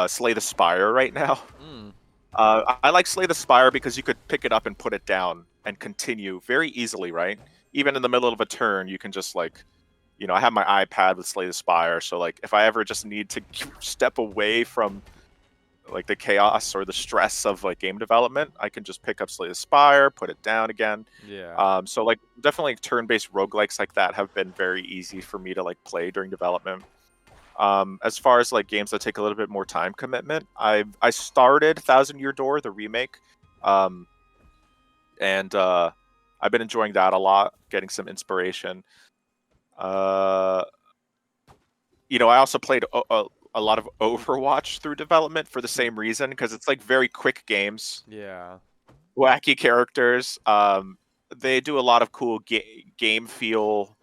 Slay the Spire right now. Mm. I like Slay the Spire because you could pick it up and put it down and continue very easily, right? Even in the middle of a turn, you can just like, I have my iPad with Slay the Spire, so like if I ever just need to step away from like the chaos or the stress of like game development, I can just pick up Slay the Spire, put it down again. Yeah. So like definitely turn-based roguelikes like that have been very easy for me to like play during development. As far as like games that take a little bit more time commitment, I started Thousand Year Door, the remake, and I've been enjoying that a lot, getting some inspiration. I also played a lot of Overwatch through development for the same reason, because it's like very quick games, Yeah. wacky characters. They do a lot of cool game feel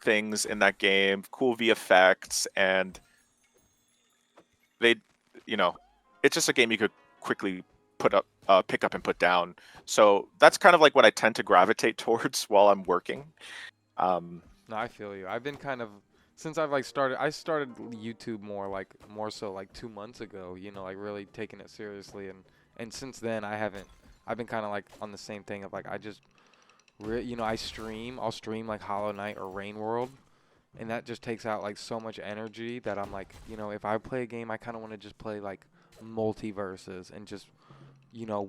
things in that game, cool VFX, and they, it's just a game you could quickly pick up and put down. So that's kind of like what I tend to gravitate towards while I'm working. No, I feel you. I've been kind of since I've like started. I started YouTube more so like 2 months ago. Like really taking it seriously, and since then I haven't. I've been kind of like on the same thing of like I just, I stream. I'll stream like Hollow Knight or Rain World, and that just takes out like so much energy that I'm like, if I play a game, I kind of want to just play like multiverses and just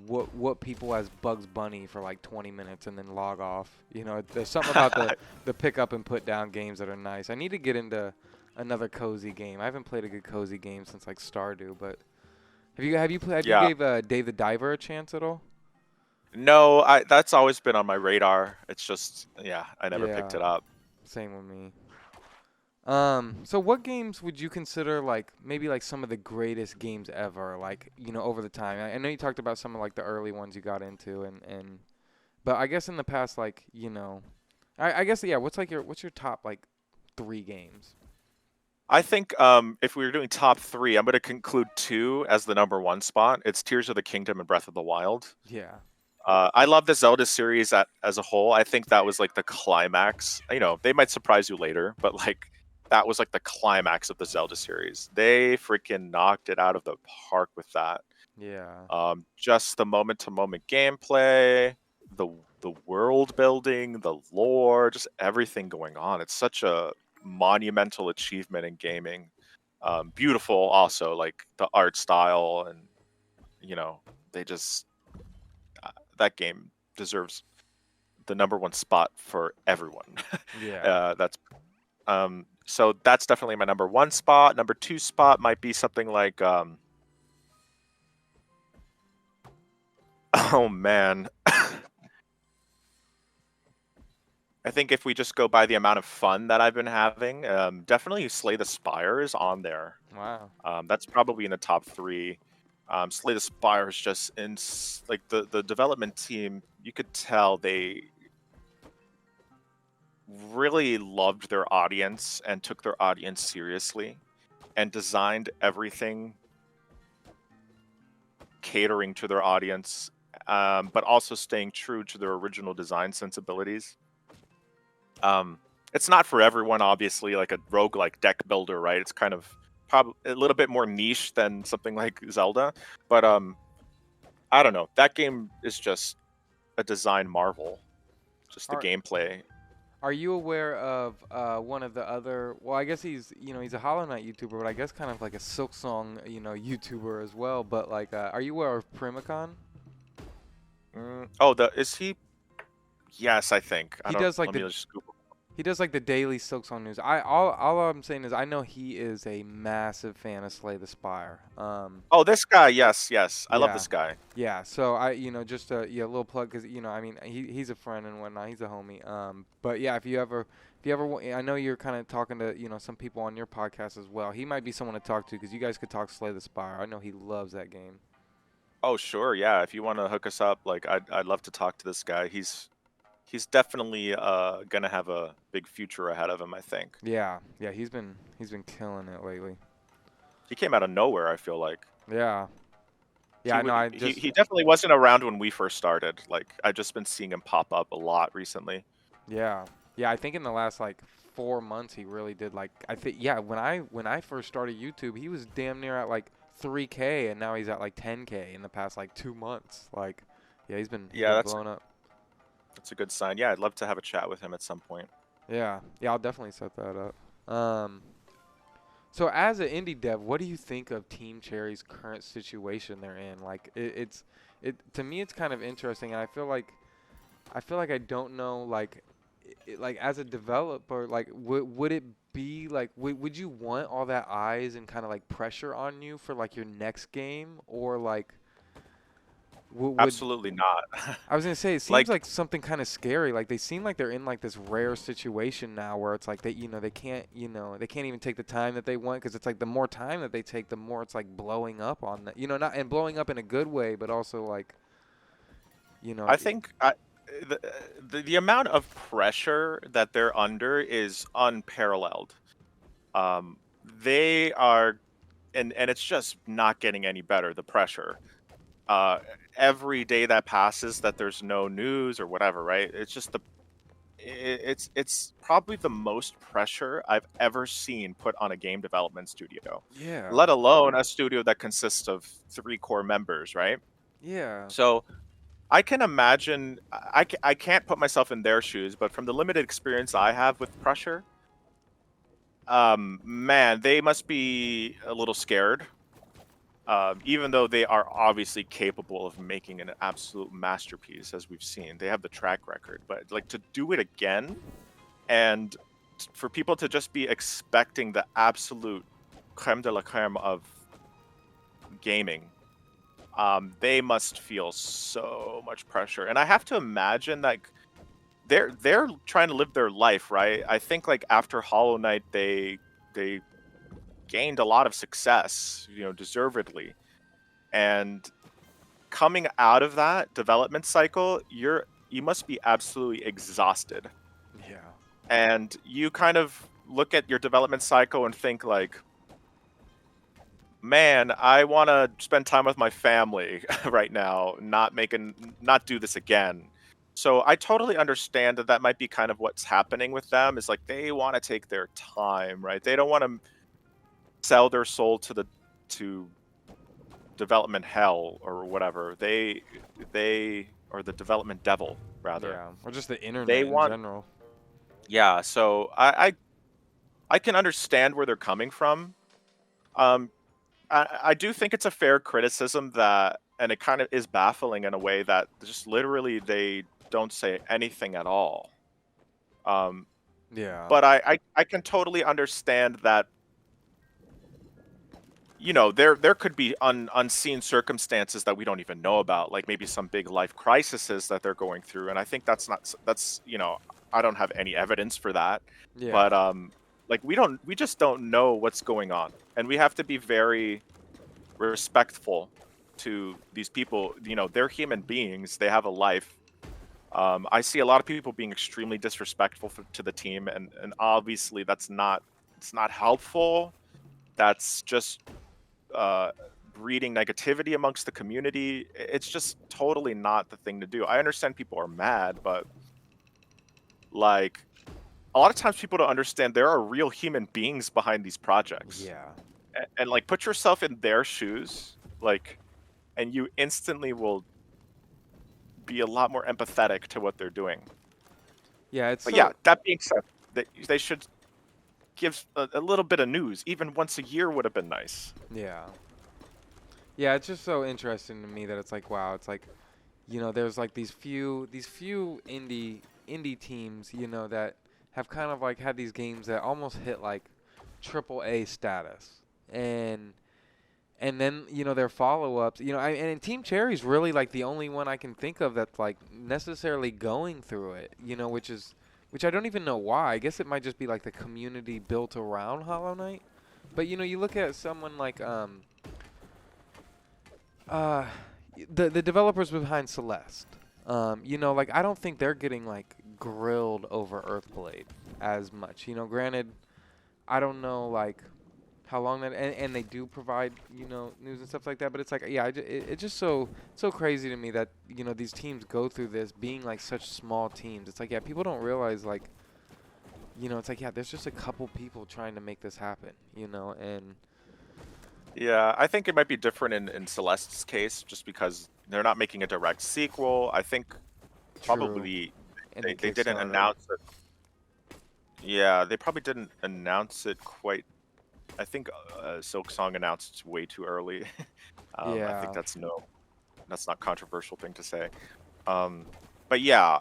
what people as Bugs Bunny for like 20 minutes and then log off. There's something about the pick up and put down games that are nice. I need to get into another cozy game. I haven't played a good cozy game since like Stardew, but have you Yeah. gave Dave the Diver a chance at all? No, that's always been on my radar. It's just, yeah, I never picked Yeah, it up. same with me. So what games would you consider like maybe like some of the greatest games ever, like, over the time? I know you talked about some of like the early ones you got into and but I guess in the past, like, I guess yeah, what's your top like 3 games? I think if we were doing top three, I'm going to conclude two as the number one spot. It's Tears of the Kingdom and Breath of the Wild. Yeah. I love the Zelda series as a whole. I think that was like the climax. They might surprise you later, but like that was like the climax of the Zelda series. They freaking knocked it out of the park with that. Yeah. Just the moment to moment gameplay, the world building, the lore, just everything going on. It's such a monumental achievement in gaming. Beautiful, also like the art style, and they just that game deserves the number one spot for everyone. Yeah. That's so that's definitely my number one spot. Number two spot might be something like oh man. I think if we just go by the amount of fun that I've been having, definitely Slay the Spire is on there. Wow. That's probably in the top three. Slay the Spire is just like the development team. You could tell they really loved their audience and took their audience seriously, and designed everything catering to their audience, but also staying true to their original design sensibilities. It's not for everyone, obviously, like a roguelike deck builder, right? It's kind of probably a little bit more niche than something like Zelda, but I don't know. That game is just a design marvel. Just the Are gameplay. are you aware of one of the other? Well, I guess he's a Hollow Knight YouTuber, but I guess kind of like a Silk Song YouTuber as well. But like, are you aware of Primicon? Oh, is he? Yes, I think. I He don't. does like Let me just Google. he does like the daily Silksong news. All I'm saying is I know he is a massive fan of Slay the Spire. Oh, this guy. Yes, yes. I love Yeah. this guy. Yeah, so just a little plug because I mean he's a friend and whatnot. He's a homie. But yeah, if you ever I know you're kind of talking to some people on your podcast as well. He might be someone to talk to because you guys could talk Slay the Spire. I know he loves that game. Oh, sure. Yeah. If you want to hook us up, like I'd love to talk to this guy. He's definitely gonna have a big future ahead of him, I think. Yeah, he's been killing it lately. He came out of nowhere, I feel like. Yeah, yeah, I know. I He just he definitely wasn't around when we first started. Like I've just been seeing him pop up a lot recently. Yeah, I think in the last like 4 months he really did. Like I think when I first started YouTube, he was damn near at like 3K, and now he's at like 10K in the past like 2 months. Like, yeah, he's been blowing up. That's a good sign. Yeah, I'd love to have a chat with him at some point. Yeah, I'll definitely set that up. So as an indie dev, what do you think of Team Cherry's current situation they're in? Like, it's to me, it's kind of interesting, and I feel like I don't know, like, like as a developer, like, would it be like, would you want all that eyes and kind of like pressure on you for like your next game, or like, would Absolutely not. I was gonna say, it seems like something kind of scary. Like they seem like they're in like this rare situation now where it's like they can't even take the time that they want, because it's like the more time that they take, the more it's like blowing up on the not and blowing up in a good way, but also like I think the amount of pressure that they're under is unparalleled. They are, and it's just not getting any better. The pressure. Every day that passes that there's no news or whatever, right? It's just it's probably the most pressure I've ever seen put on a game development studio. Yeah. Let alone a studio that consists of 3 core members, right? Yeah. So I can imagine. I can't put myself in their shoes, but from the limited experience I have with pressure, man, they must be a little scared. Even though they are obviously capable of making an absolute masterpiece, as we've seen, they have the track record. But like to do it again, and for people to just be expecting the absolute creme de la creme of gaming, they must feel so much pressure. And I have to imagine like they're trying to live their life, right? I think like after Hollow Knight, they gained a lot of success, deservedly. And coming out of that development cycle, you must be absolutely exhausted. Yeah. And you kind of look at your development cycle and think like, man, I want to spend time with my family right now, not do this again. So I totally understand that might be kind of what's happening with them, is like they want to take their time, right? They don't want to sell their soul to development hell or whatever. They or the development devil rather. Yeah. Or just the internet They in want general. Yeah, so I can understand where they're coming from. I do think it's a fair criticism and it kind of is baffling in a way that just literally they don't say anything at all. Yeah. But I can totally understand that there could be unseen circumstances that we don't even know about, like maybe some big life crises that they're going through, and I think that's I don't have any evidence for that. Yeah. But like we just don't know what's going on, and we have to be very respectful to these people, they're human beings. They have a life. I see a lot of people being extremely disrespectful to the team, and obviously it's not helpful. That's just breeding negativity amongst the community. It's just totally not the thing to do. I understand people are mad, but like a lot of times people don't understand there are real human beings behind these projects. Yeah. And like put yourself in their shoes, like, and you instantly will be a lot more empathetic to what they're doing. Yeah, it's But so yeah, that being said, they should give a little bit of news. Even once a year would have been nice. yeah. Yeah, it's just so interesting to me that it's like, wow, it's like, there's like these few indie teams, that have kind of like had these games that almost hit like triple A status. And then, their follow-ups, and Team Cherry's really like the only one I can think of that's like necessarily going through it, which I don't even know why. I guess it might just be like the community built around Hollow Knight. But you look at someone like uh the developers behind Celeste. Like I don't think they're getting like grilled over Earthblade as much. Granted, I don't know like how long that and they do provide news and stuff like that, but it's like yeah, it's just so crazy to me that these teams go through this being like such small teams. It's like yeah, people don't realize like it's like yeah, there's just a couple people trying to make this happen, and Yeah, I think it might be different in Celeste's case, just because they're not making a direct sequel. I think true. probably And they didn't announce it. Yeah, they probably didn't announce it quite. I think Silk Song announced way too early. I Yeah. think that's not controversial thing to say. But yeah,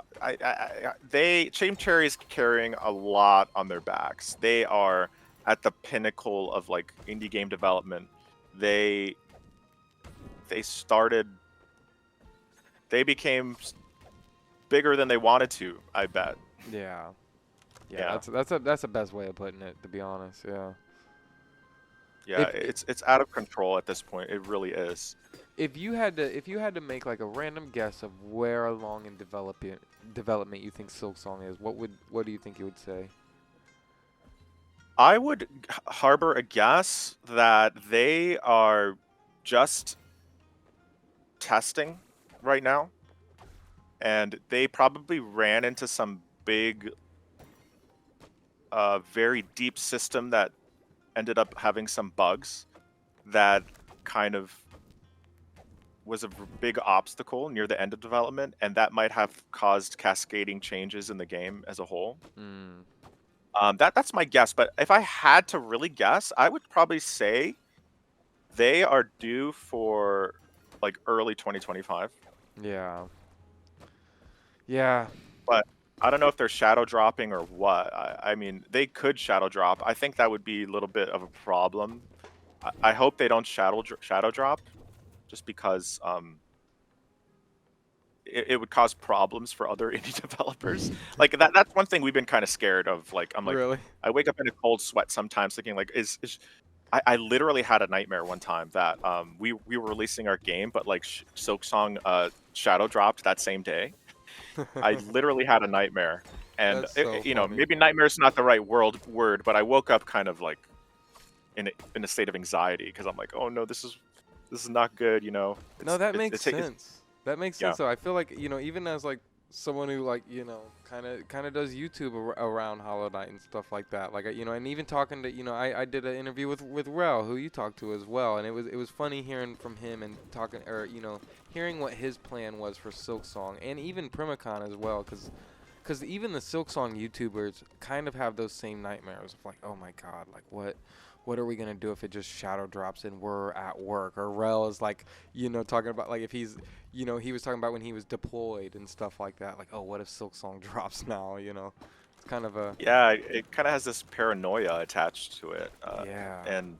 Team Cherry is carrying a lot on their backs. They are at the pinnacle of like indie game development. They became bigger than they wanted to, I bet. Yeah. Yeah. That's the best way of putting it, to be honest. Yeah. Yeah, it's out of control at this point. It really is. If you had to make like a random guess of where along in development you think Silk Song is, what do you think you would say? I would harbor a guess that they are just testing right now, and they probably ran into some big, very deep system that ended up having some bugs that kind of was a big obstacle near the end of development, and that might have caused cascading changes in the game as a whole. That's my guess, but if I had to really guess, I would probably say they are due for like early 2025. Yeah. Yeah. But I don't know if they're shadow dropping or what. I mean, they could shadow drop. I think that would be a little bit of a problem. I hope they don't shadow drop, just because it would cause problems for other indie developers. Like that's one thing we've been kind of scared of. Like I'm like, Really? I wake up in a cold sweat sometimes, thinking like, I literally had a nightmare one time that we were releasing our game, but like Silk Song shadow dropped that same day. I literally had a nightmare, and That's so funny. maybe nightmare is not the right word, but I woke up kind of like in a state of anxiety because I'm like, oh no, this is not good. No, that makes sense. That makes sense. Yeah. So I feel like even as like someone who like kind of does YouTube around Hollow Knight and stuff like that. Like and even talking to I did an interview with Rel, who you talked to as well, and it was funny hearing from him and talking or hearing what his plan was for Silk Song and even Primicon as well, because even the Silk Song YouTubers kind of have those same nightmares of like, oh my god, like what are we gonna do if it just shadow drops and we're at work? Or Rel is like, talking about like if he's, he was talking about when he was deployed and stuff like that. Like, oh, what if Silk Song drops now? It's kind of a Yeah, it kind of has this paranoia attached to it. Yeah. And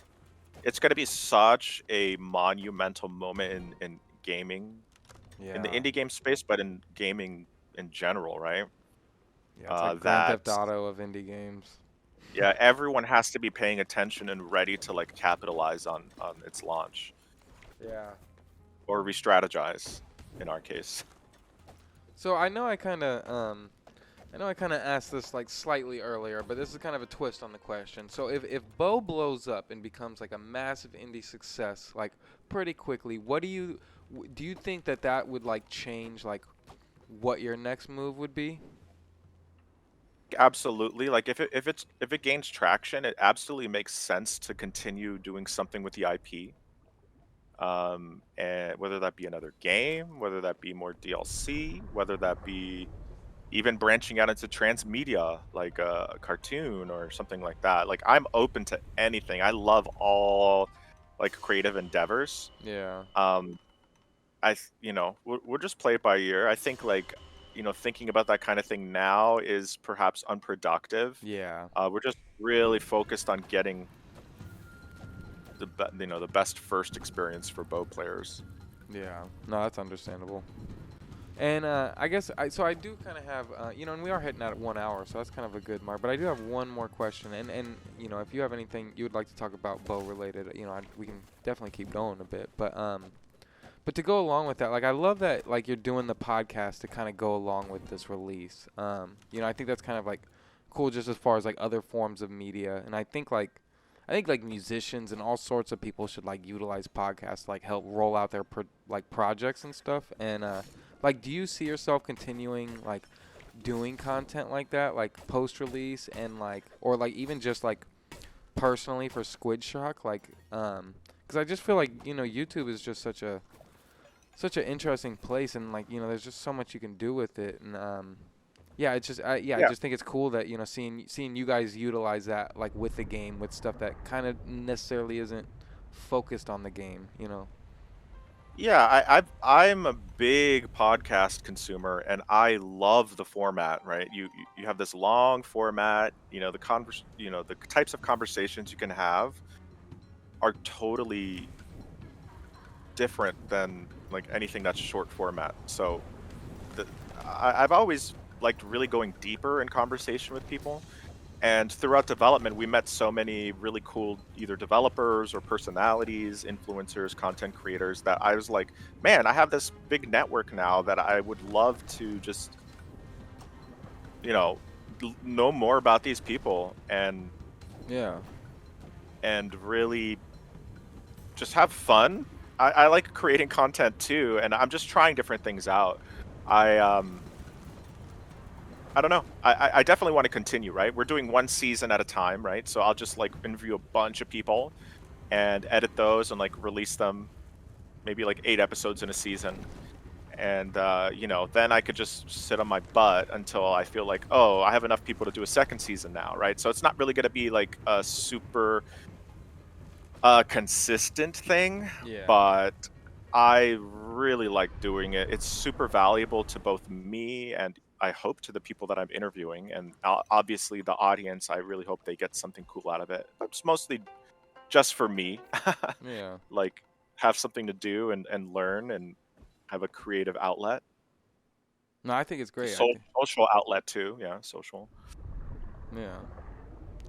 it's going to be such a monumental moment in gaming, in the yeah. indie game space, but in gaming in general, right? Yeah, it's like Grand Theft that Auto of indie games. yeah, everyone has to be paying attention and ready to like capitalize on its launch. Yeah. or re-strategize in our case. So I know I kind of asked this like slightly earlier, but this is kind of a twist on the question. So if Bo blows up and becomes like a massive indie success like pretty quickly, what do you think that would like change like what your next move would be? Absolutely. Like if it gains traction, it absolutely makes sense to continue doing something with the IP. And whether that be another game, whether that be more DLC, whether that be even branching out into transmedia like a cartoon or something like that. Like I'm open to anything. I love all like creative endeavors. Yeah. Um, we'll just play it by ear. I think like thinking about that kind of thing now is perhaps unproductive. Yeah. We're just really focused on getting the best first experience for bow players. Yeah. No, that's understandable. And I guess I do kind of have and we are hitting at 1 hour, so that's kind of a good mark. But I do have one more question, and if you have anything you would like to talk about bow related, we can definitely keep going a bit. But to go along with that, like I love that like you're doing the podcast to kind of go along with this release. I think that's kind of like cool just as far as like other forms of media, and I think like musicians and all sorts of people should like utilize podcasts to, like help roll out their projects and stuff. And like, do you see yourself continuing like doing content like that, like post release and like, or like even just like personally for Squid Shock, like, because I just feel like YouTube is just such an interesting place, and like there's just so much you can do with it, and yeah, it's just I just think it's cool that seeing you guys utilize that like with the game with stuff that kind of necessarily isn't focused on the game. Yeah, I'm a big podcast consumer, and I love the format. Right, you have this long format. The types of conversations you can have are totally different than like anything that's short format. So, I've always liked really going deeper in conversation with people. And throughout development, we met so many really cool either developers or personalities, influencers, content creators that I was like, man, I have this big network now that I would love to just, know more about these people Yeah. and really just have fun. I like creating content too, and I'm just trying different things out. I don't know. I definitely want to continue, right? We're doing one season at a time, right? So I'll just like interview a bunch of people and edit those and like release them, maybe like 8 episodes in a season. And then I could just sit on my butt until I feel like, oh, I have enough people to do a second season now, right? So it's not really going to be like a super consistent thing, Yeah. but I really like doing it. It's super valuable to both me and I hope to the people that I'm interviewing, and obviously the audience. I really hope they get something cool out of it. It's mostly just for me, Yeah. like have something to do and learn and have a creative outlet. No, I think it's great. Social outlet too. Yeah, social. Yeah.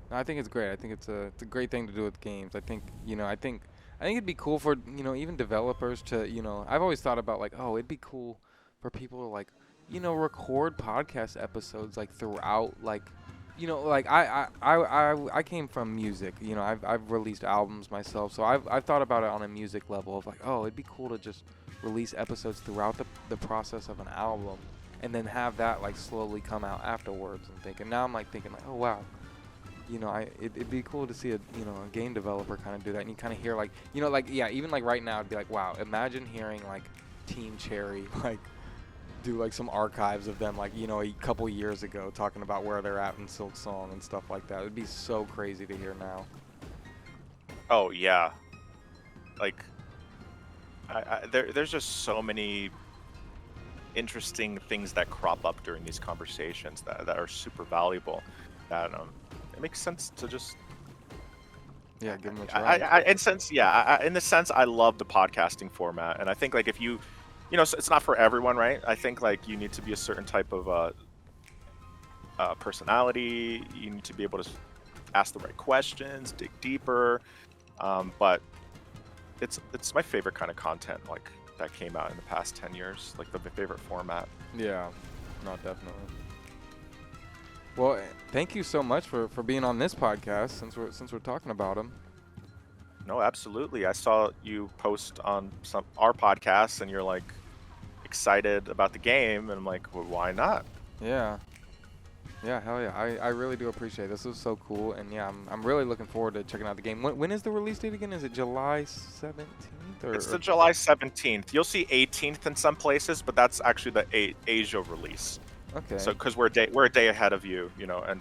No, I think it's great. I think it's a great thing to do with games. I think it'd be cool for even developers to I've always thought about like, oh, it'd be cool for people to like record podcast episodes like throughout like like I came from music. I've released albums myself, so I've thought about it on a music level of like, oh, it'd be cool to just release episodes throughout the process of an album, and then have that like slowly come out afterwards. And now I'm like thinking like, oh wow, it'd be cool to see a game developer kind of do that, and you kind of hear like even like right now it'd be like, wow, imagine hearing like Team Cherry like do like some archives of them like a couple years ago talking about where they're at in Silk Song and stuff like that. It'd be so crazy to hear now. Oh yeah, like there's just so many interesting things that crop up during these conversations that are super valuable. That it makes sense to just give them a try. in the sense I love the podcasting format, and I think like if you it's not for everyone, right? I think like you need to be a certain type of personality. You need to be able to ask the right questions, dig deeper. But it's my favorite kind of content, like that came out in the past 10 years, like the favorite format. Yeah, no, definitely. Well, thank you so much for being on this podcast since we're talking about them. No, absolutely. I saw you post on our podcasts, and you're like excited about the game, and I'm like, well, why not? Yeah. Yeah, hell yeah. I really do appreciate it. This was so cool. And yeah, I'm really looking forward to checking out the game. When is the release date again? Is it July 17th? It's the July 17th. You'll see 18th in some places, but that's actually the Asia release. Okay. So because we're a day ahead of you, you know, and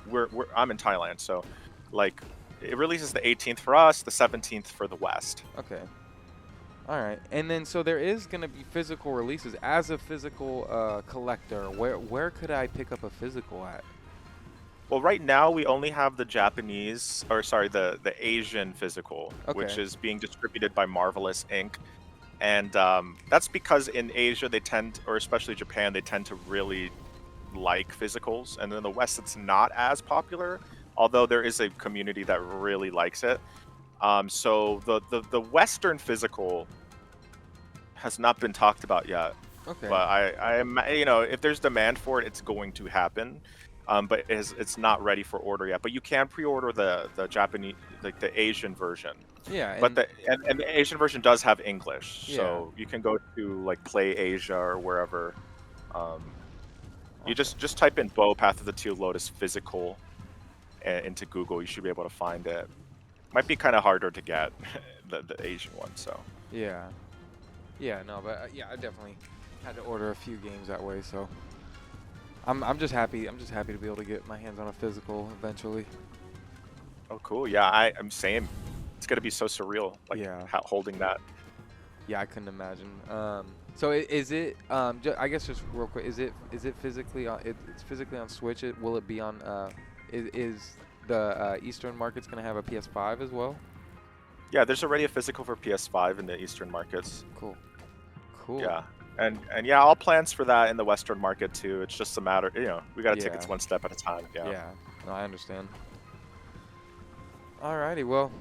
I'm in Thailand, so like it releases the 18th for us, the 17th for the West. Okay. All right. And then so there is going to be physical releases. As a physical collector, where could I pick up a physical at? Well, right now we only have the Japanese, or sorry, the Asian physical, which Okay. is being distributed by Marvelous Inc. And that's because in Asia they tend, or especially Japan, they tend to really like physicals, and in the West it's not as popular. Although there is a community that really likes it. So the Western physical has not been talked about yet. Okay. But I am, you know, if there's demand for it, it's going to happen. But it's not ready for order yet. But you can pre-order the Japanese, like the Asian version. Yeah. But the Asian version does have English, Yeah. so you can go to like Play Asia or wherever. You just type in Bow Path of the Teal Lotus physical into Google. You should be able to find it. Might be kind of harder to get the Asian one. So Yeah. Yeah, no, but yeah, I definitely had to order a few games that way, so I'm just happy. I'm just happy to be able to get my hands on a physical eventually. oh cool, yeah, I'm same. It's gonna be so surreal, like Yeah. holding that. Yeah, I couldn't imagine. So is it I guess just real quick, is it physically on it's physically on Switch? Will it be on is the Eastern markets going to have a PS5 as well? Yeah, there's already a physical for PS5 in the Eastern markets. Cool. Cool. Yeah, and yeah, all plans for that in the Western market too. It's just a matter, you know, we gotta take it Yeah. one step at a time. Yeah. Yeah. No, I understand. Alrighty, well,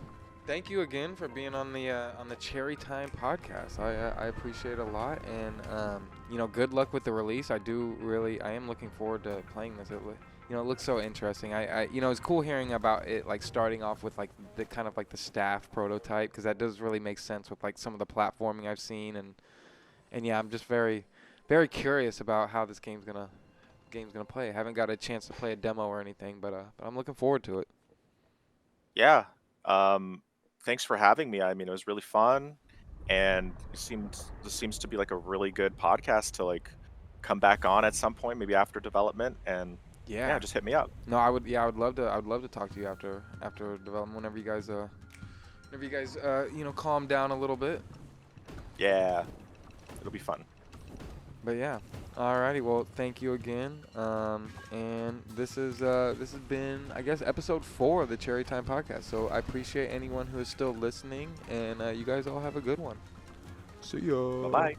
thank you again for being on the Cherry Time podcast. I appreciate it a lot, and you know, good luck with the release. I am looking forward to playing this. You know, it looks so interesting. You know, it's cool hearing about it, like starting off with like the kind of like the staff prototype, because that does really make sense with like some of the platforming I've seen, and yeah, I'm just very, very curious about how this game's gonna play. I haven't got a chance to play a demo or anything, but I'm looking forward to it. Yeah. Thanks for having me. I mean, it was really fun, and this seems to be like a really good podcast to like come back on at some point, maybe after development, and Yeah. yeah, just hit me up. No, I would. Yeah, I would love to talk to you after development. Whenever you guys you know, calm down a little bit. Yeah, it'll be fun. But yeah. Alrighty. Well, thank you again. And this has been, I guess, episode 4 of the Cherry Time podcast. So I appreciate anyone who is still listening, and you guys all have a good one. See ya. Bye bye.